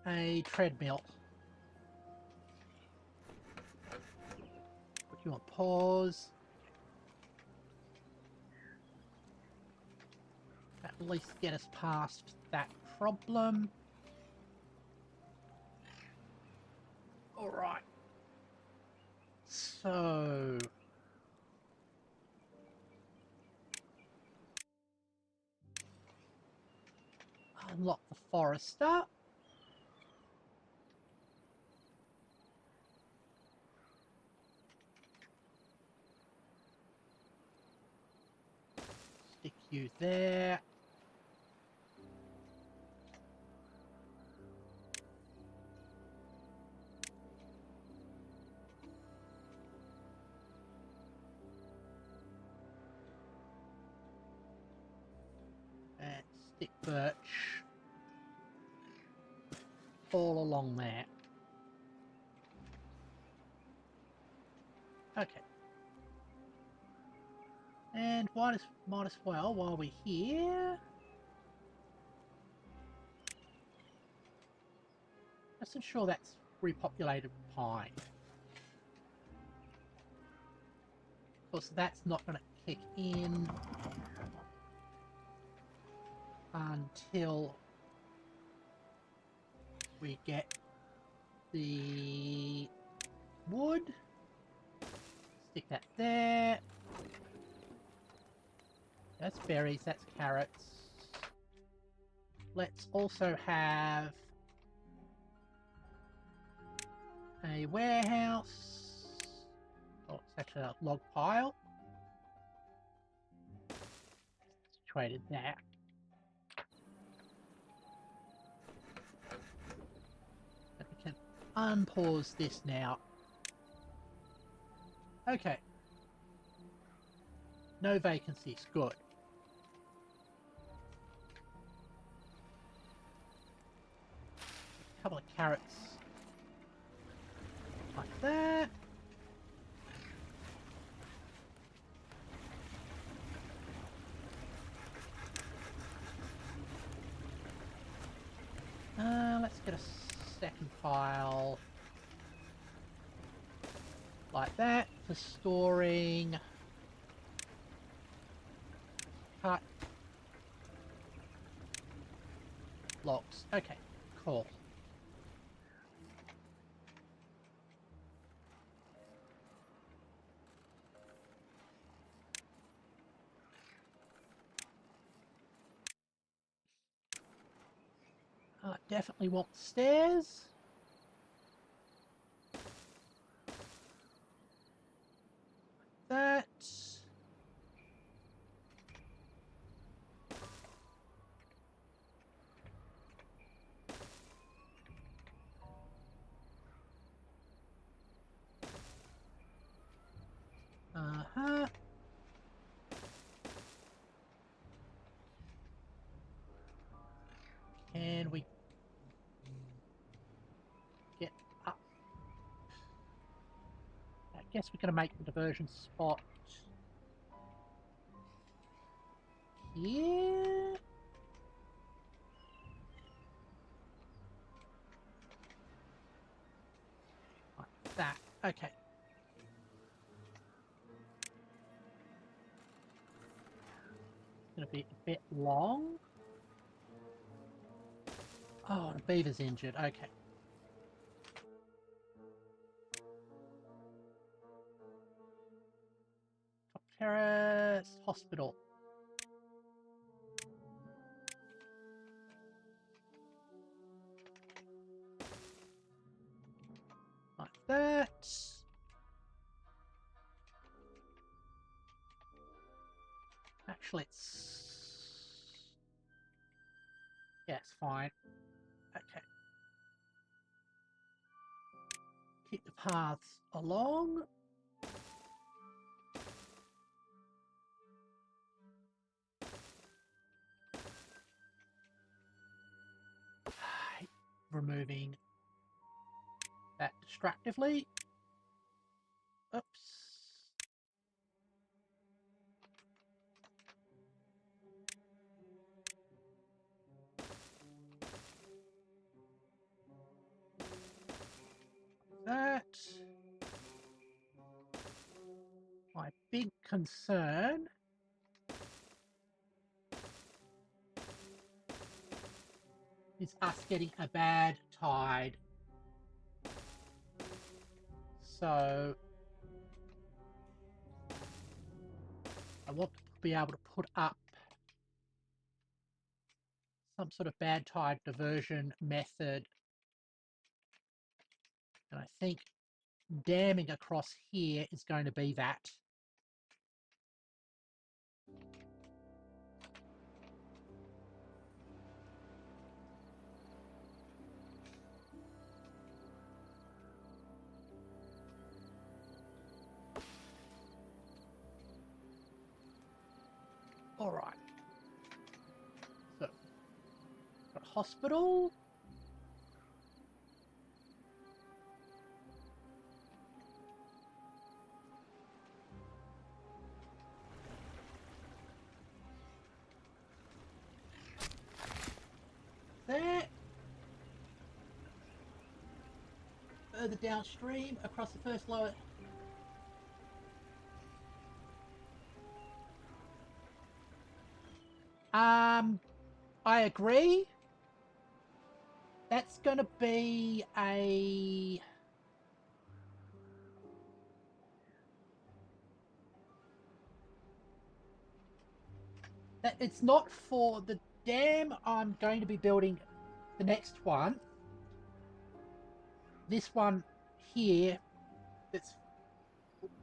S1: a treadmill. Put you on pause. At least get us past that problem. Alright. So... unlock the forester. Stick you there. And stick birch all along there. Okay. And might as well, while we're here, let's ensure that's repopulated pine. Of course, that's not going to kick in until we get the wood. Stick that there. That's berries, that's carrots. Let's also have a warehouse. Oh, it's actually a log pile. Situated there. And we can unpause this now. Okay. No vacancies, good. A couple of carrots like that. Let's get a second pile like that for storing cut logs. Okay, cool. Definitely want stairs. That. Uh-huh. Can we get up? I guess we're going to make the diversion spot here. Like that. Okay. It's going to be a bit long. Oh, the beaver's injured. Okay. Top terrace hospital. Like that. Actually, yeah, it's fine. Okay. Keep the paths along. Removing that distractively. Oops. That. My big concern is us getting a bad tide. So I want to be able to put up some sort of bad tide diversion method. And I think damming across here is going to be that. Alright. So, got a hospital. There. Further downstream, across the first lower. I agree. That's gonna be a... It's not for the dam I'm going to be building the next one. This one here, that's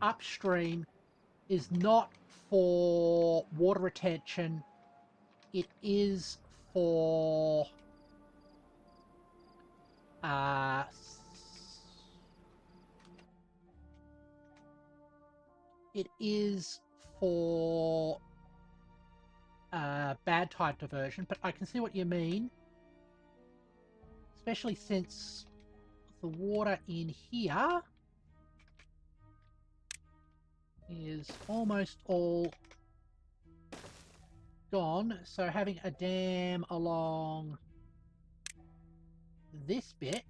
S1: upstream, is not for water retention. It is for it is for bad tide diversion, but I can see what you mean, especially since the water in here is almost all gone, so having a dam along this bit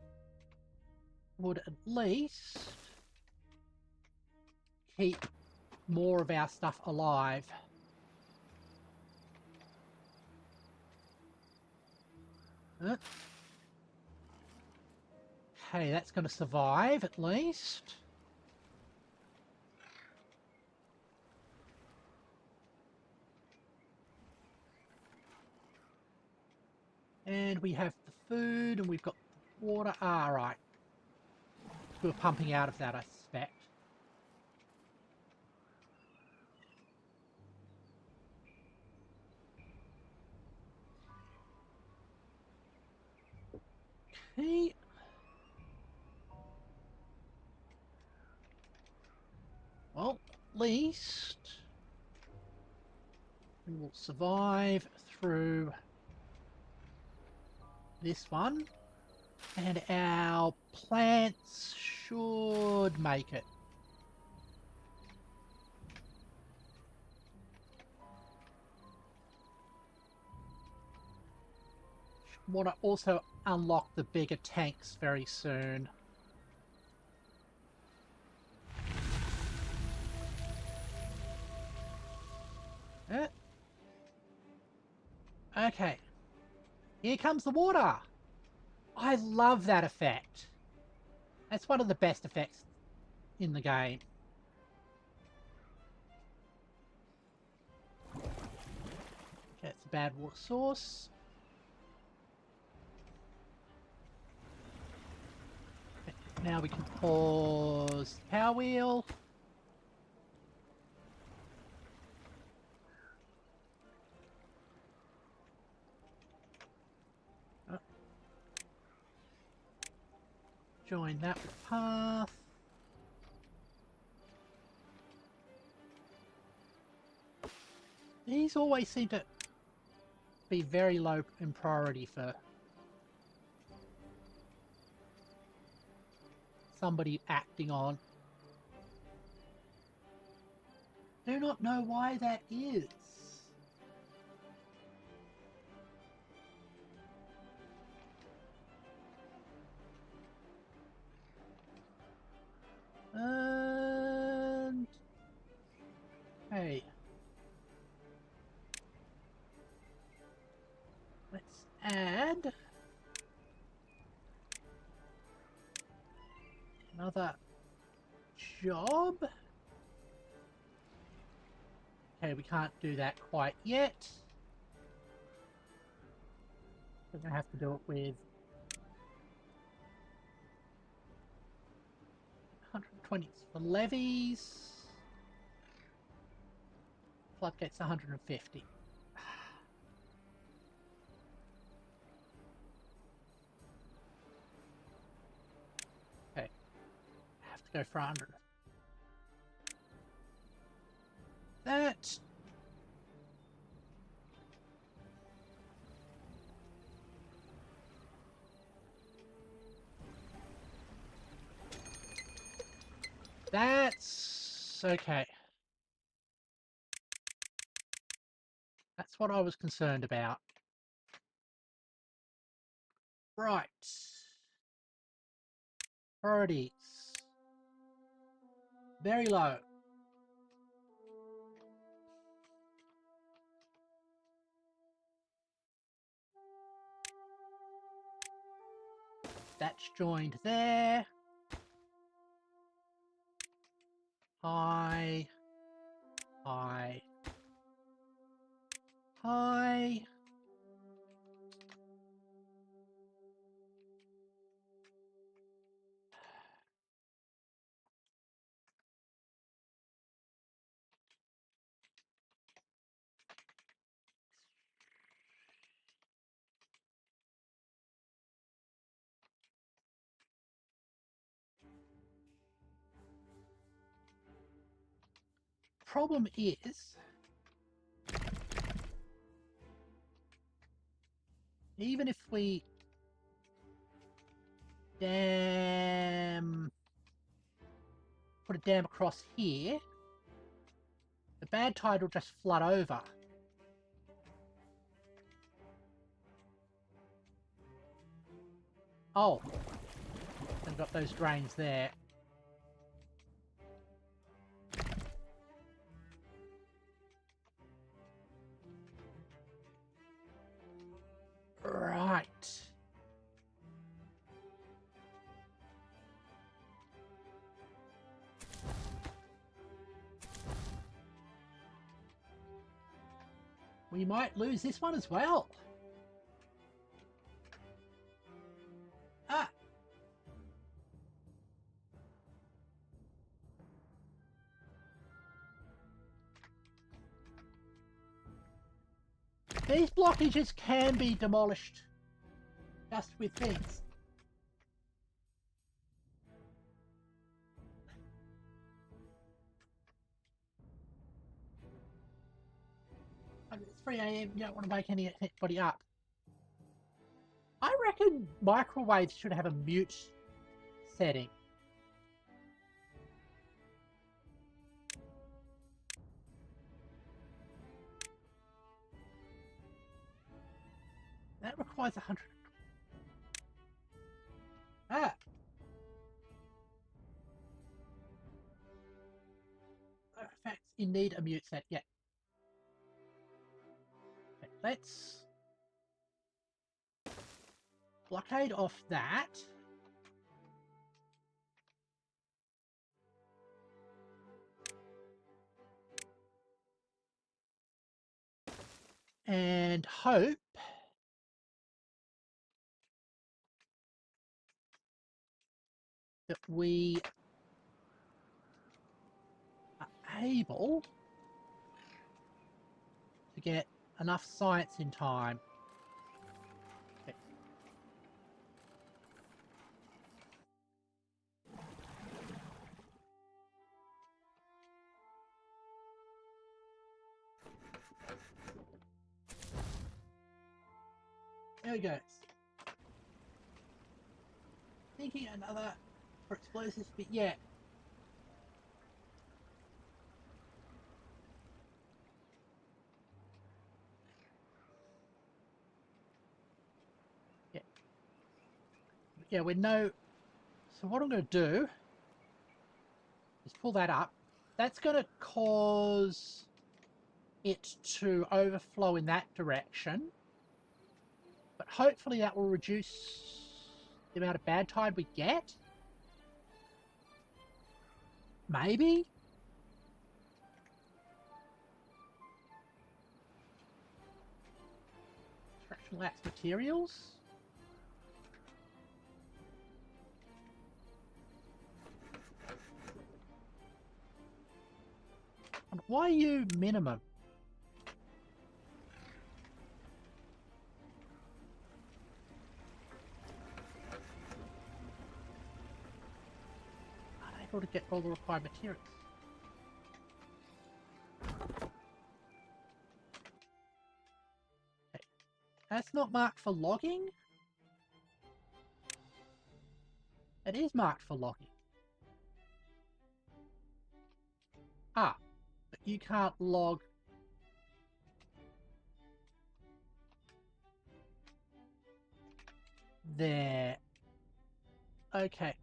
S1: would at least keep more of our stuff alive. Okay, that's going to survive at least. And we have the food, and we've got the water. Ah, right. We were pumping out of that, I suspect. Okay. Well, at least we will survive through this one. And our plants should make it. Want to also unlock the bigger tanks very soon. Okay. Here comes the water. I love that effect. That's one of the best effects in the game. Okay, it's a bad water source. Okay, now we can pause the power wheel. Join that with path. These always seem to be very low in priority for somebody acting on. Do not know why that is. And hey, let's add another job. Okay, we can't do that quite yet. We're gonna have to do it with 120 for levies. Floodgates 150. Okay, have to go for 100. That. That's okay. That's what I was concerned about. Right. Priorities. Very low. That's joined there. High. High. High. Problem is, even if we put a dam across here, the bad tide will just flood over. Oh, I've got those drains there. Right. We might lose this one as well. Ah. These blockages can be demolished just with things. It's 3 AM, you don't want to wake anybody up. I reckon microwaves should have a mute setting. That requires 100. Ah. Artifacts in need a mute set, yeah. Okay, let's blockade off that. And hope that we are able to get enough science in time. Okay. There we go. Thinking another for explosives, but yeah. Yeah, we know. So what I'm going to do is pull that up. That's going to cause it to overflow in that direction. But hopefully that will reduce the amount of bad tide we get. Maybe. Fractional axe materials. And why are you minimum? Unable to get all the required materials. Okay. That's not marked for logging. It is marked for logging. Ah, but you can't log... There. Okay.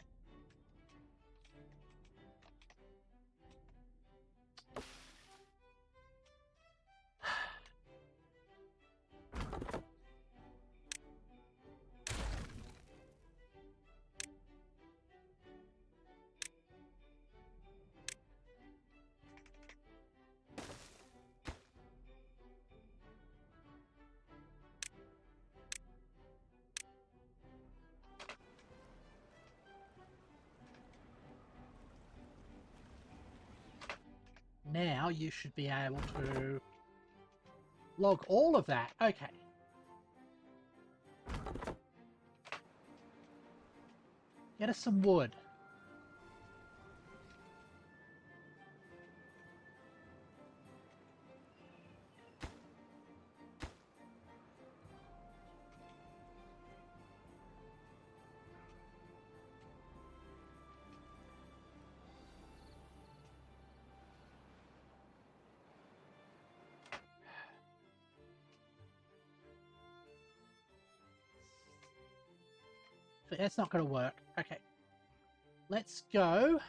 S1: Now you should be able to log all of that. Okay. Get us some wood. But that's not going to work. Okay. Let's go.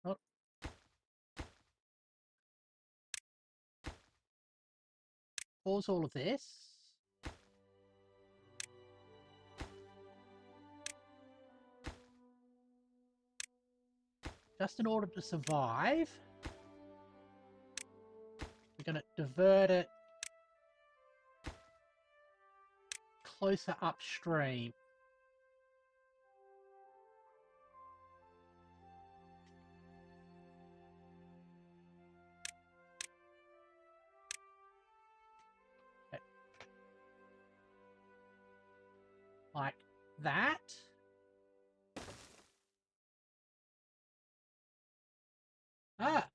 S1: Oh. Pause all of this. Just in order to survive, we're going to divert it closer upstream. Okay. Like that. Ah!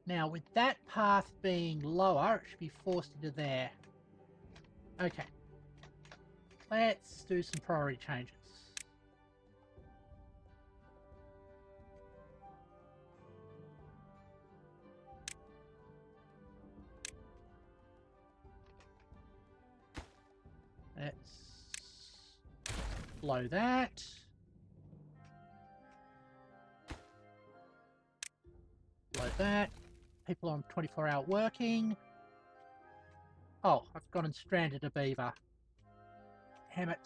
S1: Now, with that path being lower, it should be forced into there. Okay. Let's do some priority changes. Let's blow that. Blow that. People on 24-hour working. Oh, I've gone and stranded a beaver. Damn it.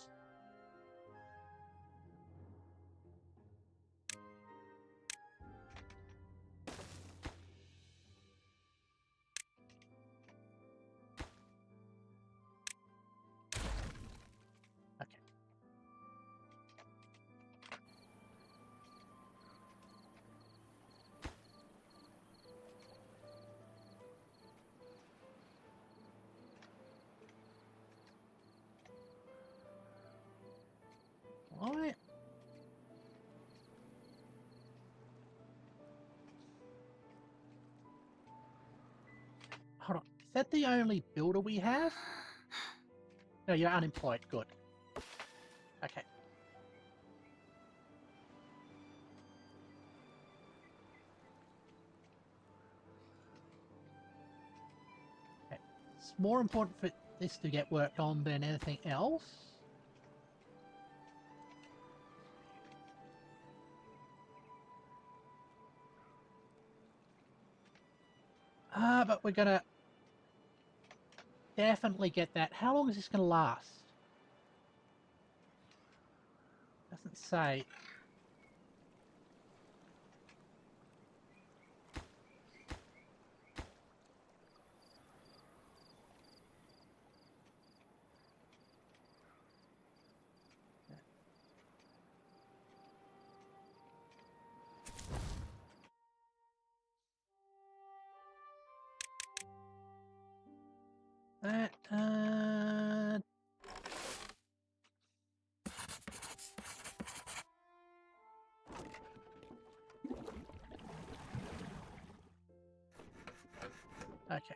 S1: Okay. Alright. Hold on. Is that the only builder we have? No, you're unemployed. Good. Okay. Okay. It's more important for this to get worked on than anything else. But we're gonna definitely get that. How long is this gonna last? Doesn't say. that. Okay.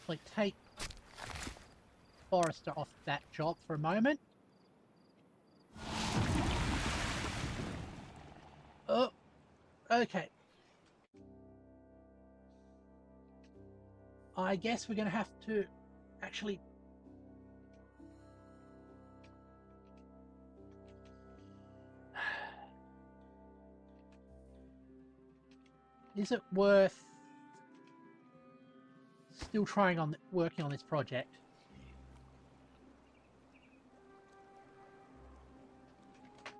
S1: Like, take Forrester off that job for a moment. Oh, okay. I guess we're going to have to actually... Is it worth still trying on working on this project?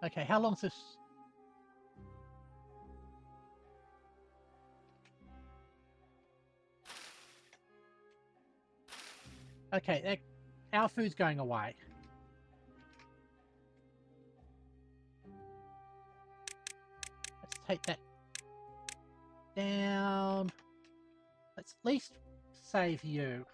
S1: Okay, how long's this? Okay, our food's going away. Let's take that down. Let's at least save you.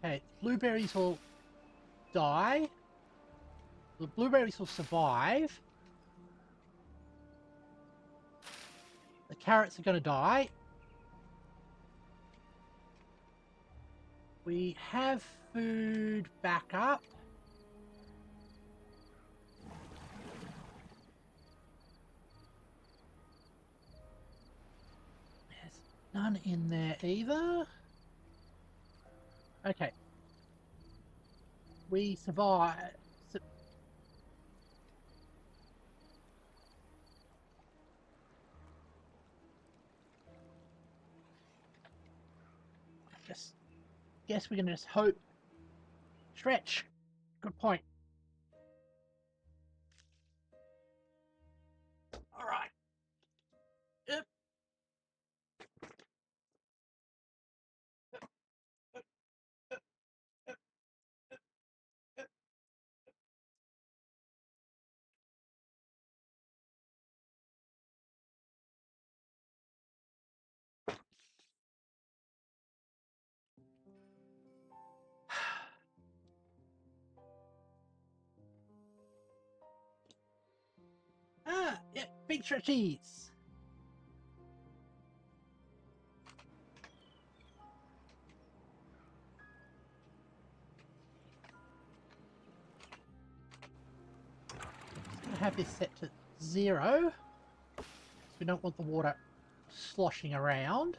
S1: Okay, blueberries will die. The blueberries will survive. The carrots are going to die. We have food back up. There's none in there either. Okay. We survive. Just guess we're gonna just hope. Stretch. Good point. All right. Yep. Ah, yeah, big stretchies. Just gonna have this set to 0. We don't want the water sloshing around.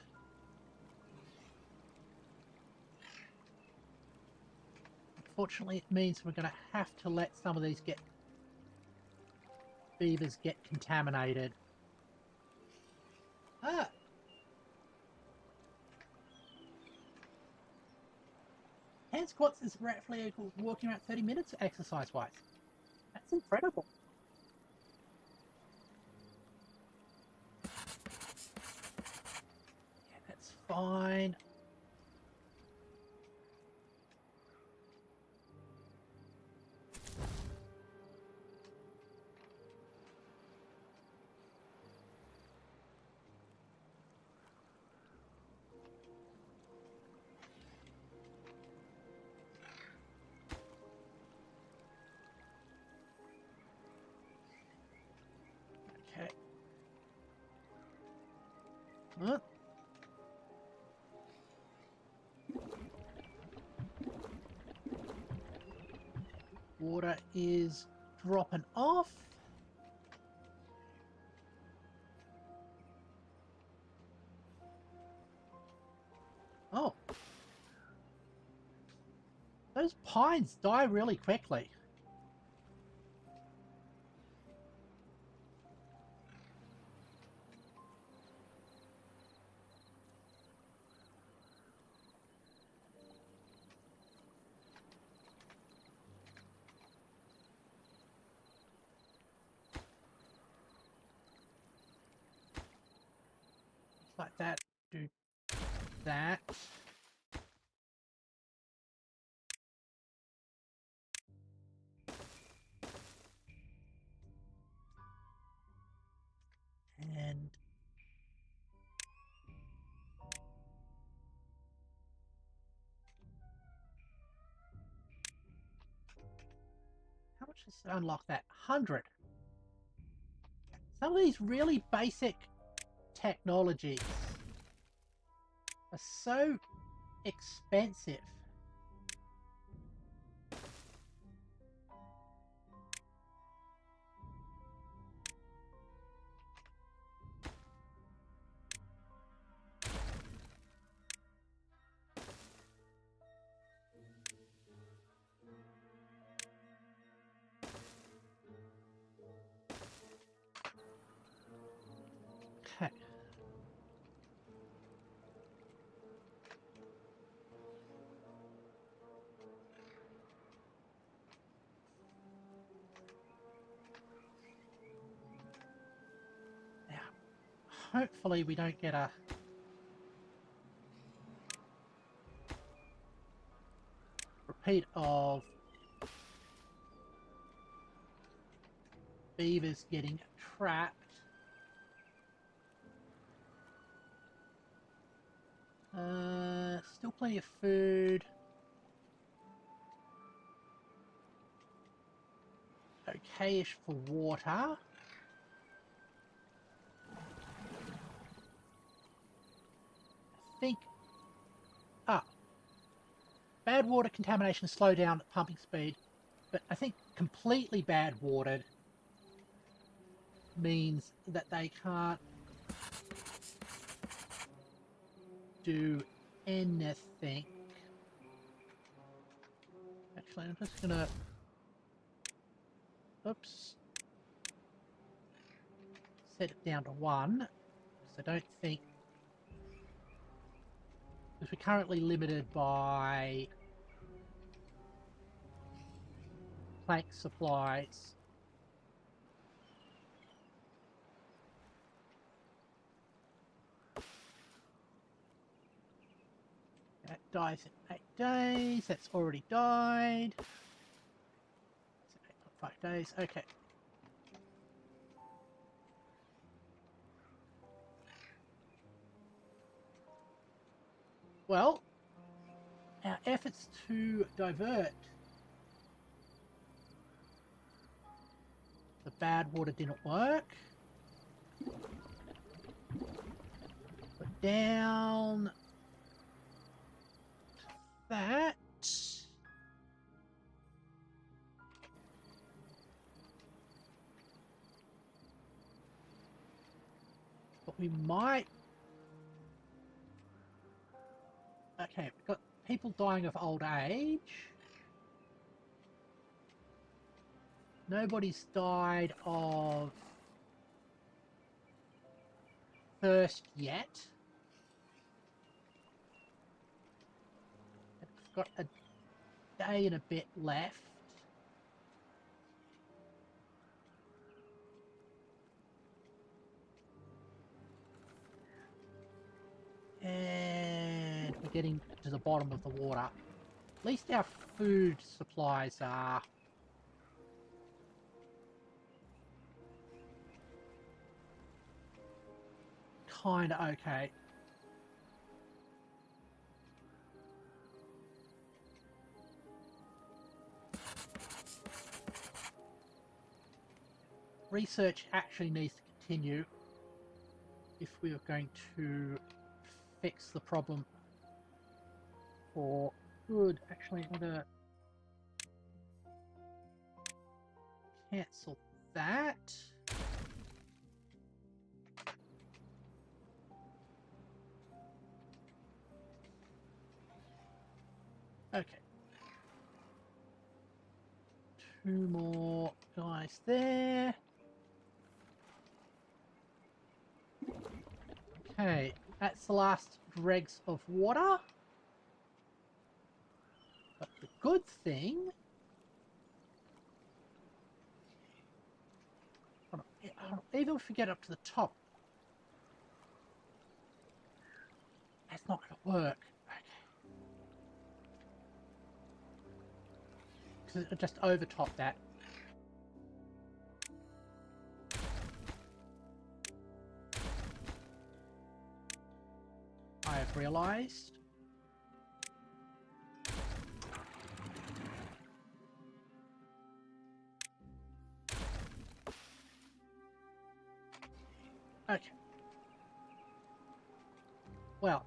S1: Unfortunately, it means we're going to have to let some of these beavers get contaminated. Ah! Hand squats is roughly walking around 30 minutes exercise-wise. That's incredible. Yeah, that's fine. Okay. Water is dropping off. Oh. Those pines die really quickly. that, do that. And how much does it unlock that? 100. Some of these really basic technologies are so expensive. Okay. Now, hopefully we don't get a repeat of beavers getting trapped. Still plenty of food. Okay-ish for water. I think... Ah. Bad water contamination slow down at pumping speed. But I think completely bad watered means that they can't do anything. Actually, I'm just gonna... Oops. Set it down to 1. Because I don't think... Because we're currently limited by plank supplies. That dies in 8 days. That's already died. That's 8.5 days. Okay. Well, our efforts to divert the bad water didn't work. Put down that. But we might... Okay, we've got people dying of old age. Nobody's died of thirst yet. We've got a day and a bit left. And we're getting to the bottom of the water. At least our food supplies are kind of okay. Research actually needs to continue if we are going to fix the problem for good. Actually, I'm going to cancel that. Okay. 2 more guys there. Okay, that's the last dregs of water. But the good thing... Hold on, even if we get up to the top... That's not going to work. Because it'll just overtop that. I have realised. Okay. Well.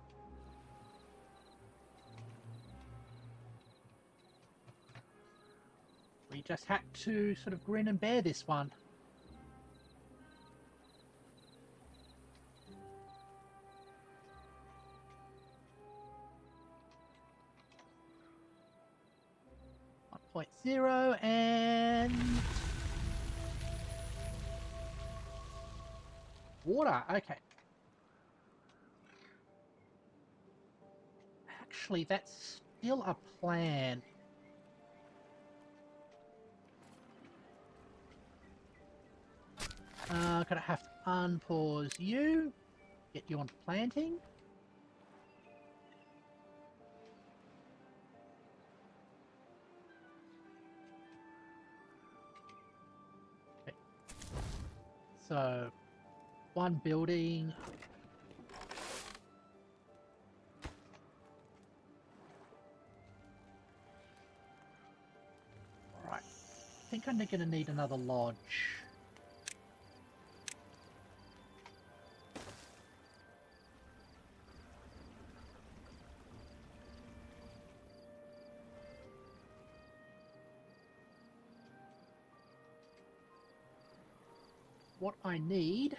S1: We just had to sort of grin and bear this one. .0 and water. Okay. Actually, that's still a plan. Gonna have to unpause you, get you onto planting. Okay. So, one building. Alright. I think I'm gonna need another lodge. What I need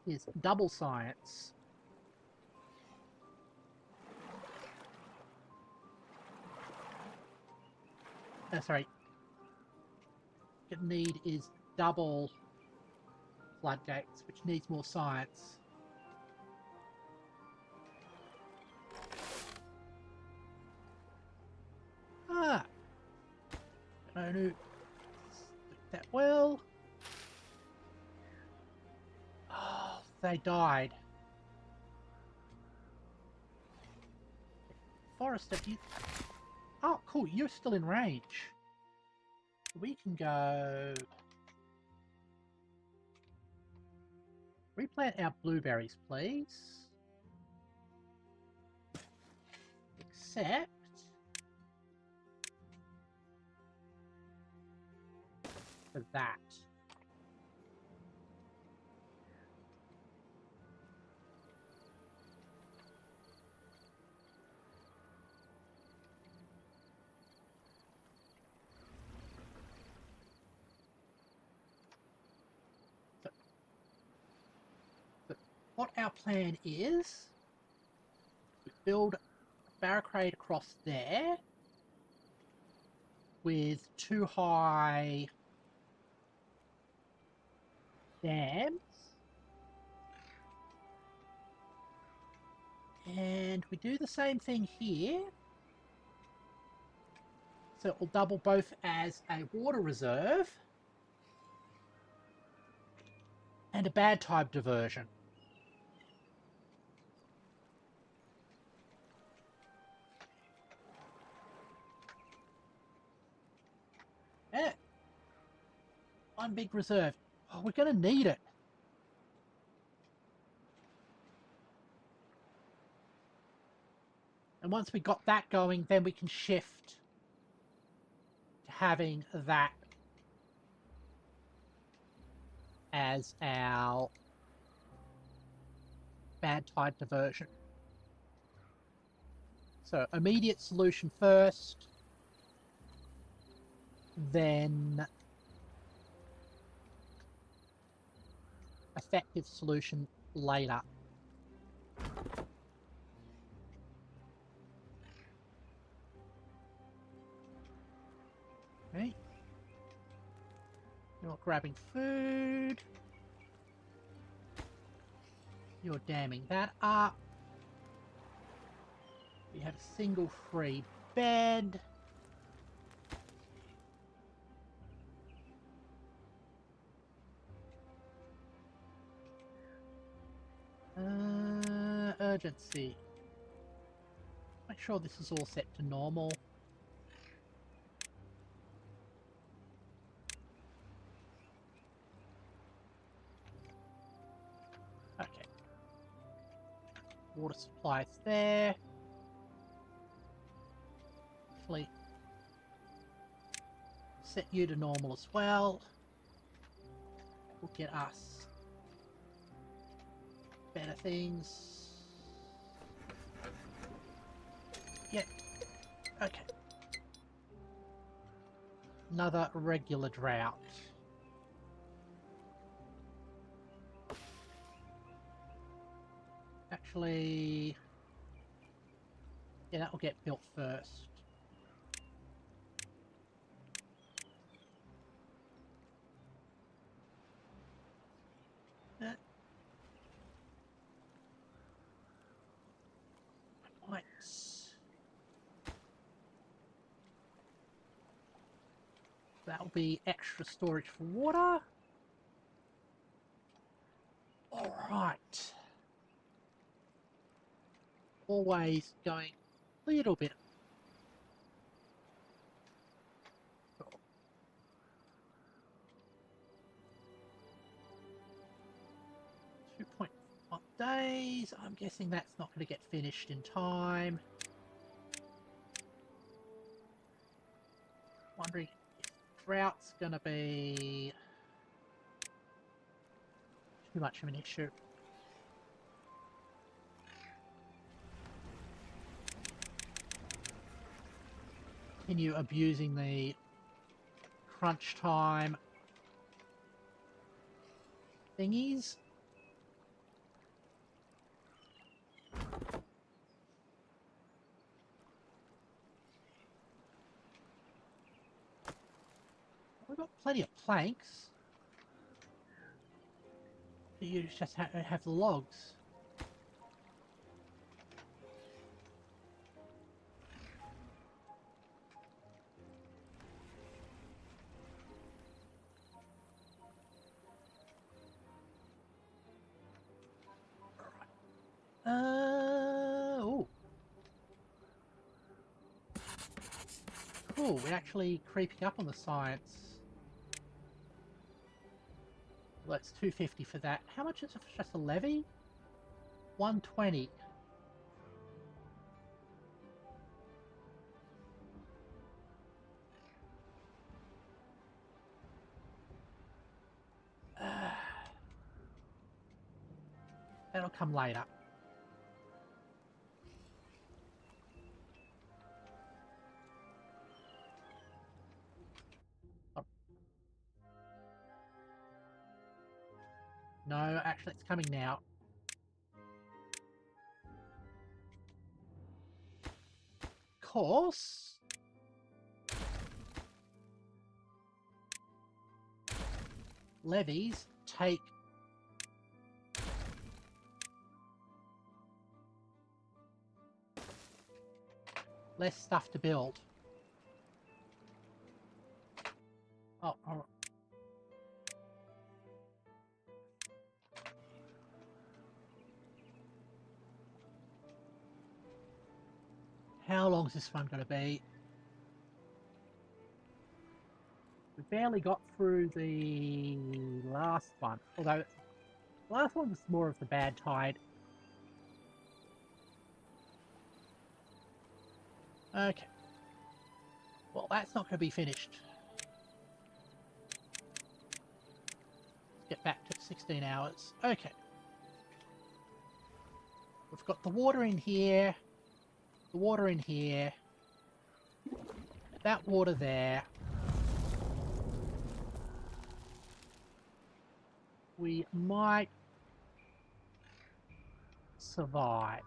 S1: is double science. Sorry. What I need is double floodgates, which needs more science. Ah! I do that well. Oh, they died. Forrester, you... Oh, cool, you're still in range. We can go... Replant our blueberries, please. Except... for that. What our plan is, we build a barricade across there with 2 high dams. And we do the same thing here. So it will double both as a water reserve and a bad type diversion. Yeah. One big reserve. Oh, we're going to need it. And once we got that going, then we can shift to having that as our bad tide diversion. So immediate solution first, then effective solution later. Okay. You're grabbing food. You're damming that up. We have a single free bed. Emergency. Make sure this is all set to normal. Okay. Water supply is there. Actually, set you to normal as well. We'll get us better things. Yep. Okay. Another regular drought. Actually, yeah, that will get built first. Right. That'll be extra storage for water. Alright. Always going a little bit. 2.5 days. I'm guessing that's not going to get finished in time. Wondering if drought's going to be too much of an issue. Continue abusing the crunch time thingies. We've got plenty of planks. You just have the logs. Oh. Cool, we're actually creeping up on the science. Well, that's 250 for that. How much is it for just a levy? 120. That'll come later. Oh. No, actually it's coming now. Course. Levies take less stuff to build. Oh, all right. How long is this one going to be? We barely got through the last one, although the last one was more of the bad tide. Okay. Well, that's not going to be finished. Let's get back to 16 hours. Okay. We've got the water in here, the water in here, that water there. We might survive.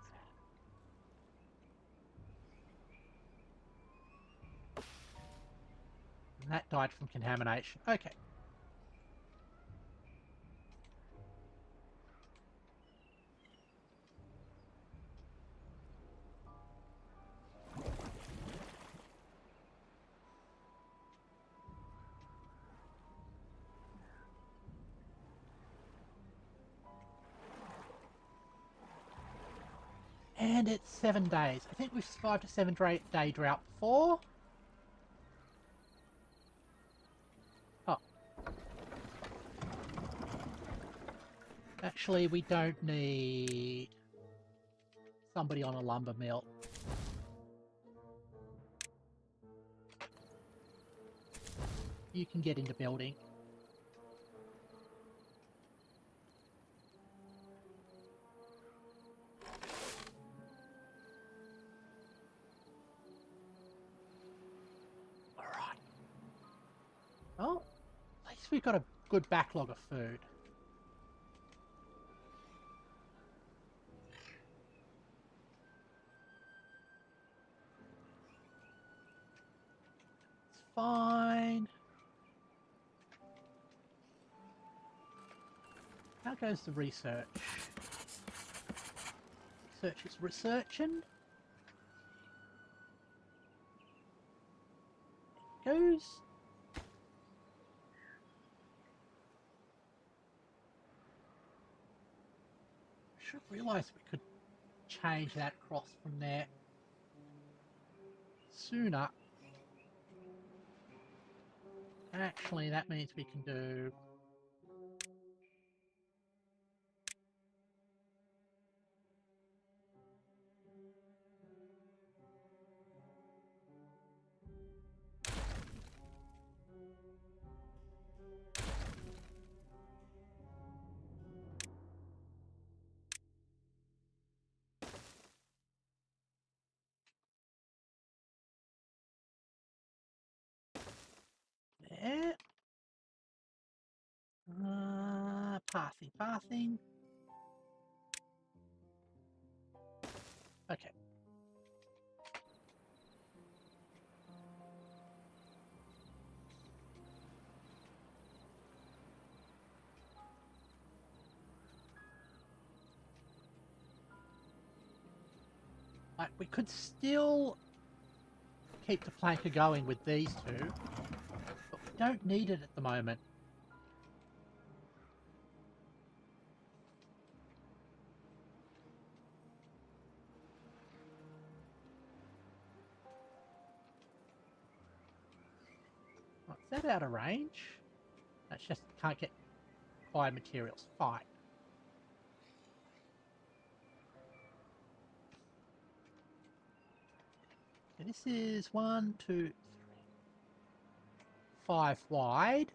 S1: And that died from contamination. Okay. And it's 7 days. I think we've survived a 7-day drought before. Oh. Actually, we don't need somebody on a lumber mill. You can get into building. Alright. Well, at least we've got a good backlog of food. It's fine. How goes the research? Research is researching. Goes. I should realise we could change that across from there sooner. Actually, that means we can do... there. Passing. Okay. Right, we could still keep the planker going with these two, but we don't need it at the moment. Right, is that out of range? That's just can't get required materials. Fine. Okay, this is 1, 2, 3, 5 wide.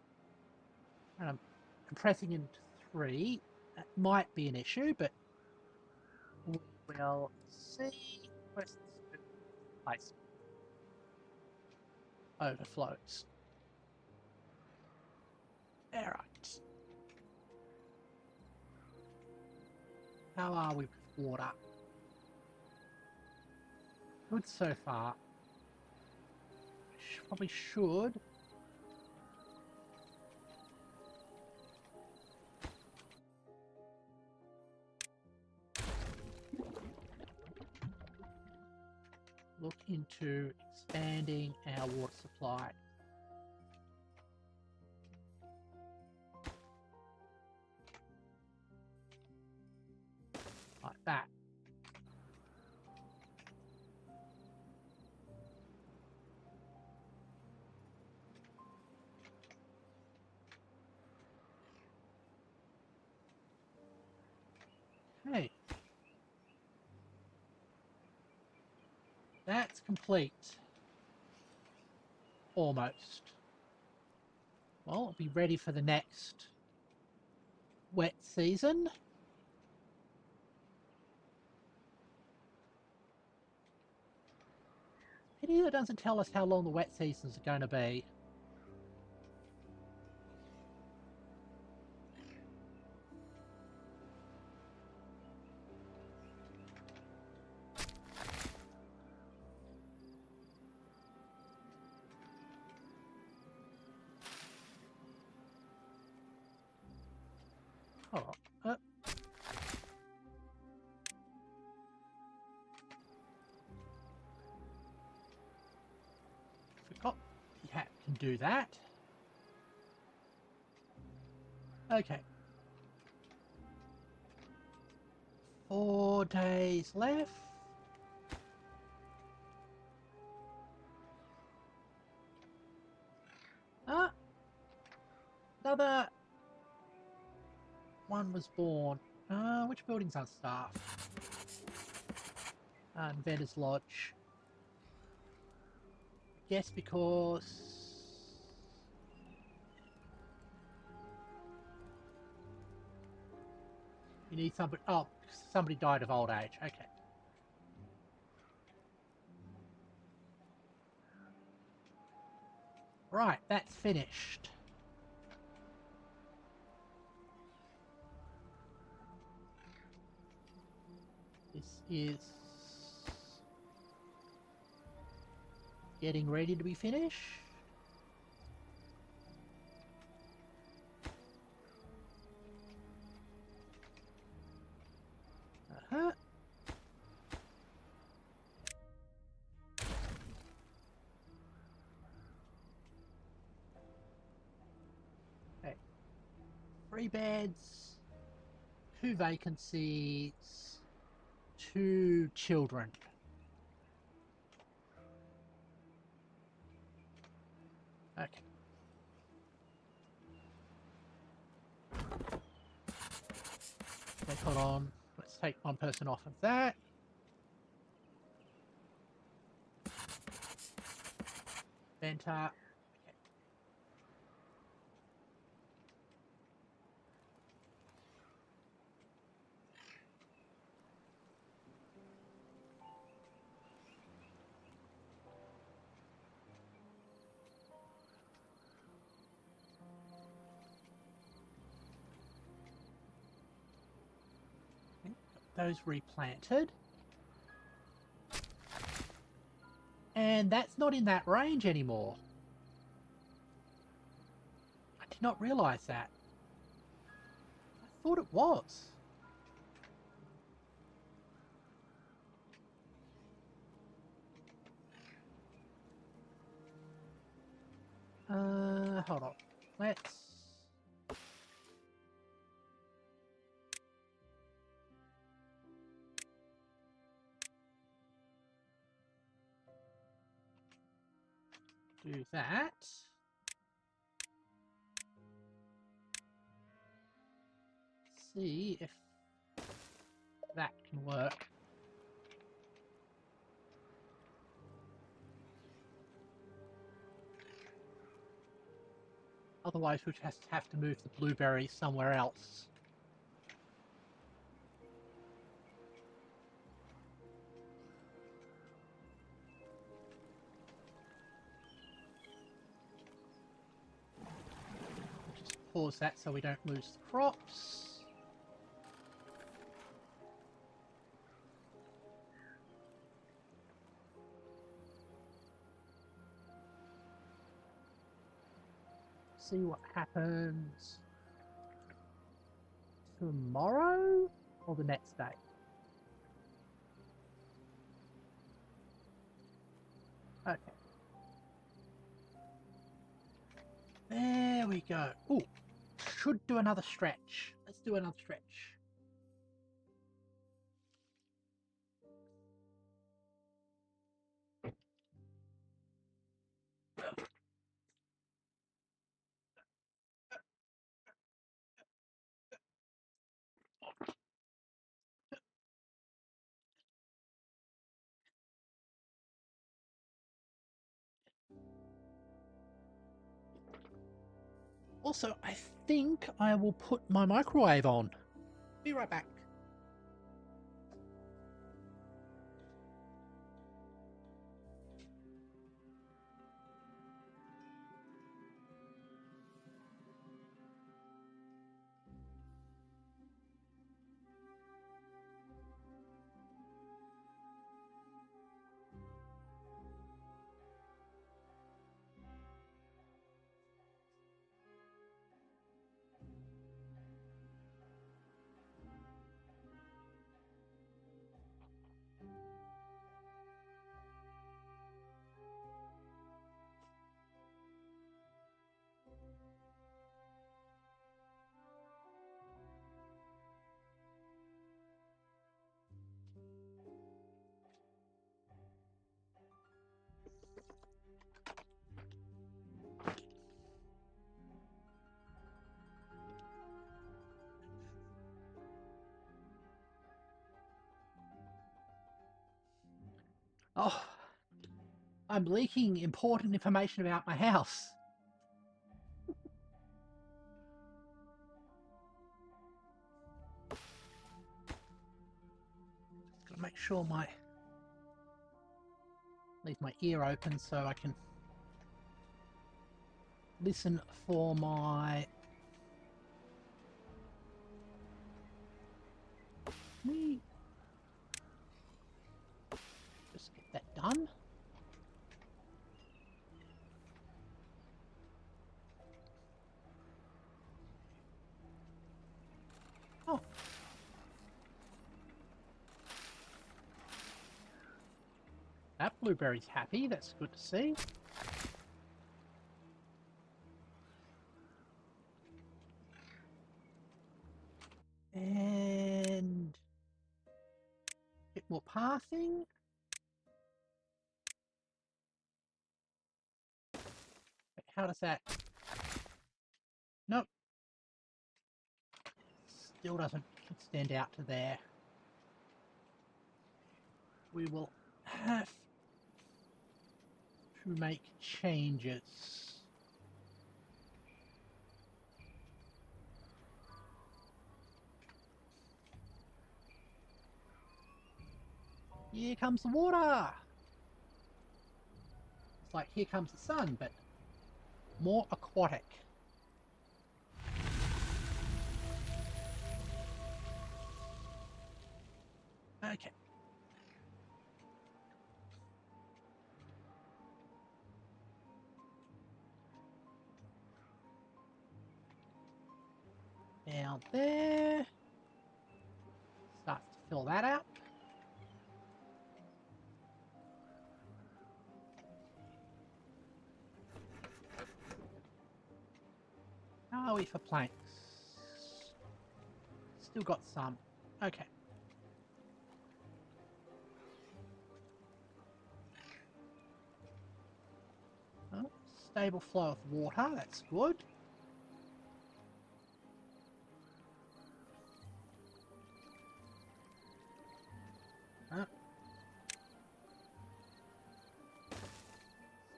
S1: And I'm compressing into 3. That might be an issue, but we will see. Where's the place? Overflows. Alright. How are we with water? Good so far. Probably should. Look into expanding our water supply. Like that. Okay. That's complete. Almost. Well, it'll be ready for the next wet season. Pity that doesn't tell us how long the wet seasons are going to be. Oh, forgot you can do that. Okay. 4 days left. one was born. Which building's unstaffed? Inventor's Lodge. I guess because you need somebody. Oh, somebody died of old age. Okay. Right, that's finished. This is getting ready to be finished. Uh-huh. Okay. 3 beds, 2 vacancies, 2 children. Okay. Okay, hold on. Let's take one person off of that. Enter. Those replanted. And that's not in that range anymore. I did not realise that. I thought it was. Hold on. Let's... do that. See if that can work. Otherwise, we'll just have to move the blueberry somewhere else. Just pause that so we don't lose the crops. See what happens tomorrow or the next day. Okay. There we go. Ooh, should do another stretch. Let's do another stretch. Also, I think I will put my microwave on. Be right back. Oh, I'm leaking important information about my house. Gotta make sure leave my ear open so I can listen for my... Just get that done. Oh. That blueberry's happy, that's good to see. And a bit more pathing. How does that... Nope. Still doesn't extend out to there. We will have to make changes. Here comes the water! It's like here comes the sun, but more aquatic. Okay. Down there. Starts to fill that up. How are we for planks? Still got some. Okay. Oh, stable flow of water, that's good.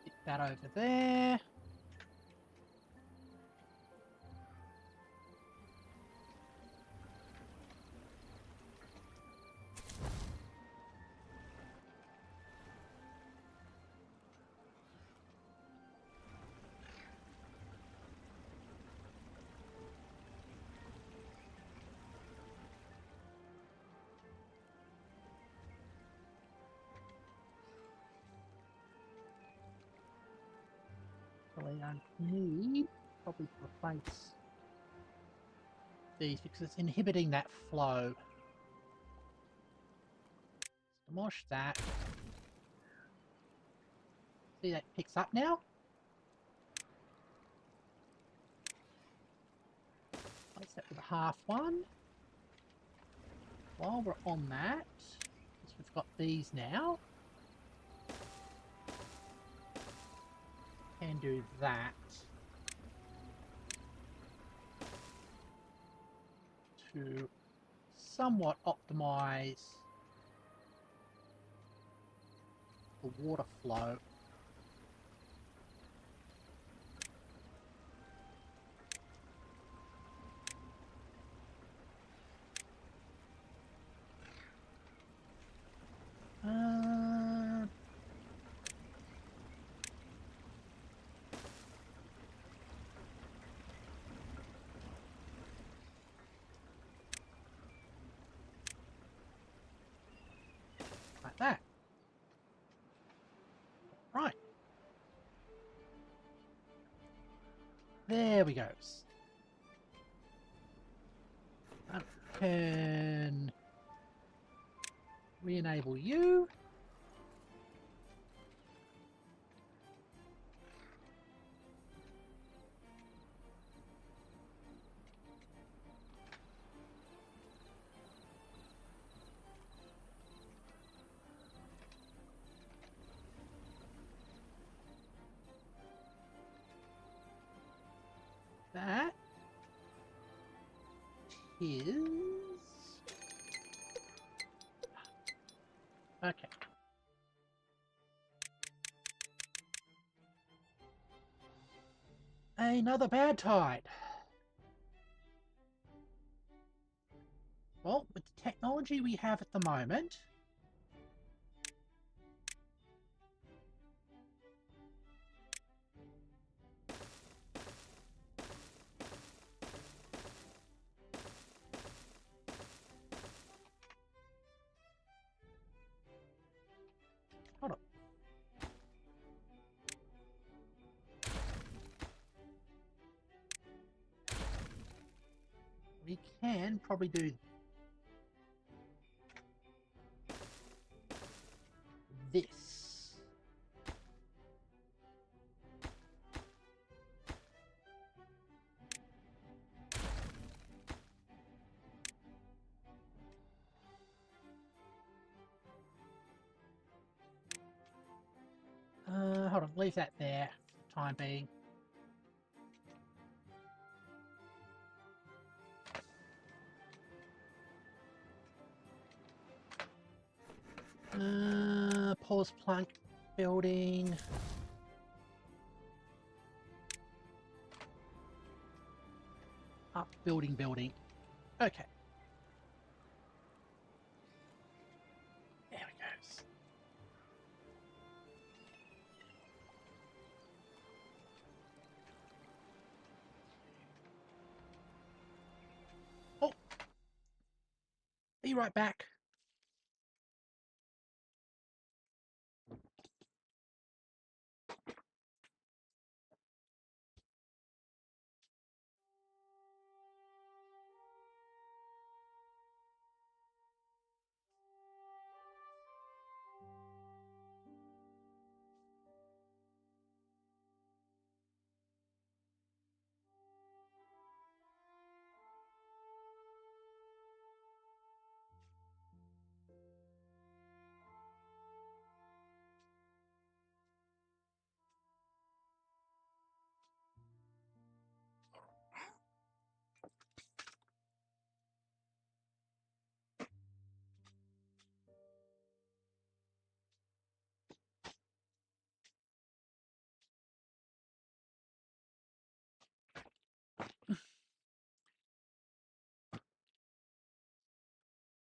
S1: Stick that over there. I need probably to replace these because it's inhibiting that flow. Let's demolish that. See, that picks up now. Place that with a half one. While we're on that, because we've got these now, can do that to somewhat optimize the water flow. Like that. Right. There we go. I can re-enable you. That is... Okay. Another bad tide. Well, with the technology we have at the moment, hold on. We can probably do this. Hold on, leave that there for the time being. Pause plank building. Up building. Okay. There we go. Oh! Be right back.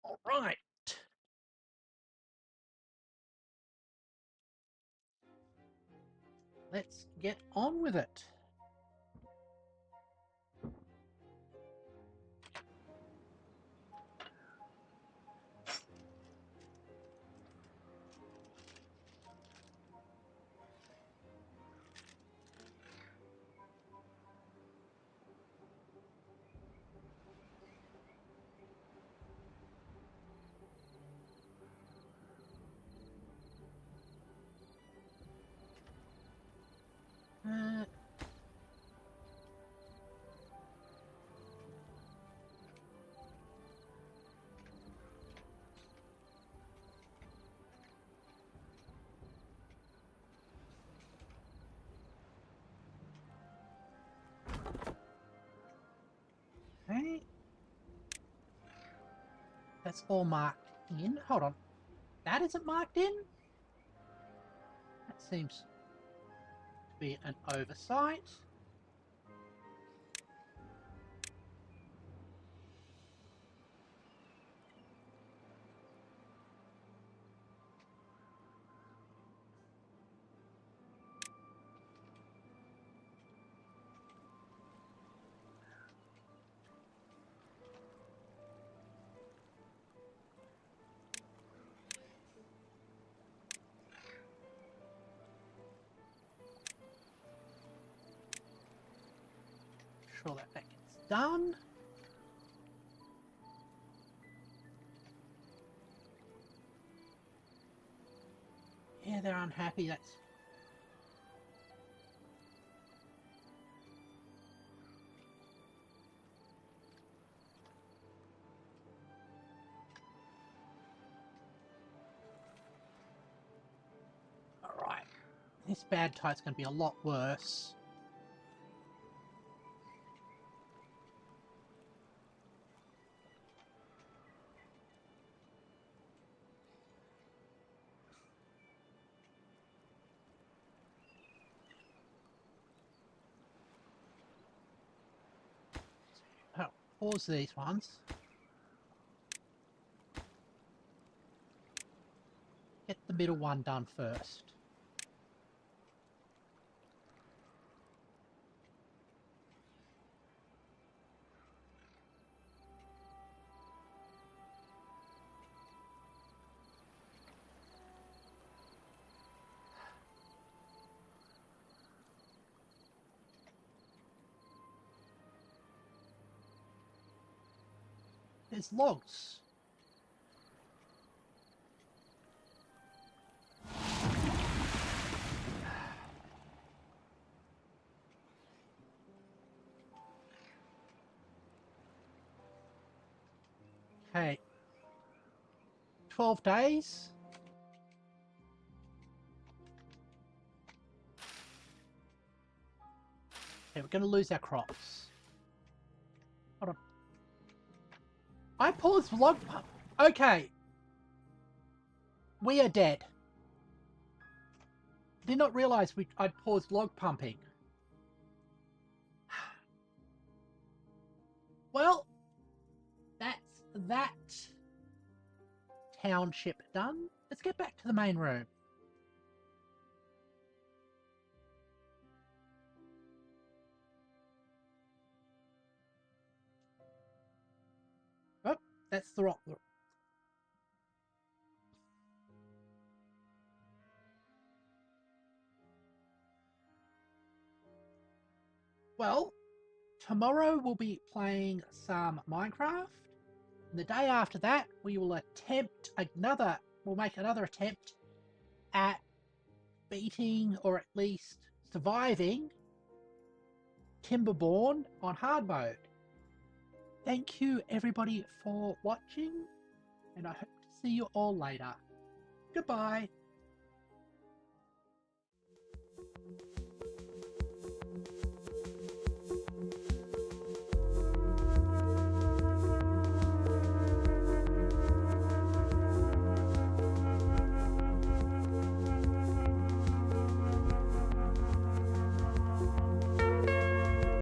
S1: All right. Let's get on with it. Uh, okay. That's all marked in. Hold on. That isn't marked in? That seems to be an oversight. Sure that gets done. Yeah, they're unhappy. That's all right. This bad tide's going to be a lot worse. pause these ones. Get the middle one done first. There's logs. Okay. 12 days. Okay, we're going to lose our crops. Hold on. I paused log pump. Okay. We are dead. Did not realize I'd paused log pumping. Well, that's that township done. Let's get back to the main room. Oh, that's the rock. Well, tomorrow we'll be playing some Minecraft. And the day after that, we will we'll make another attempt at beating, or at least surviving, Timberborn on hard mode. Thank you everybody for watching, and I hope to see you all later. Goodbye.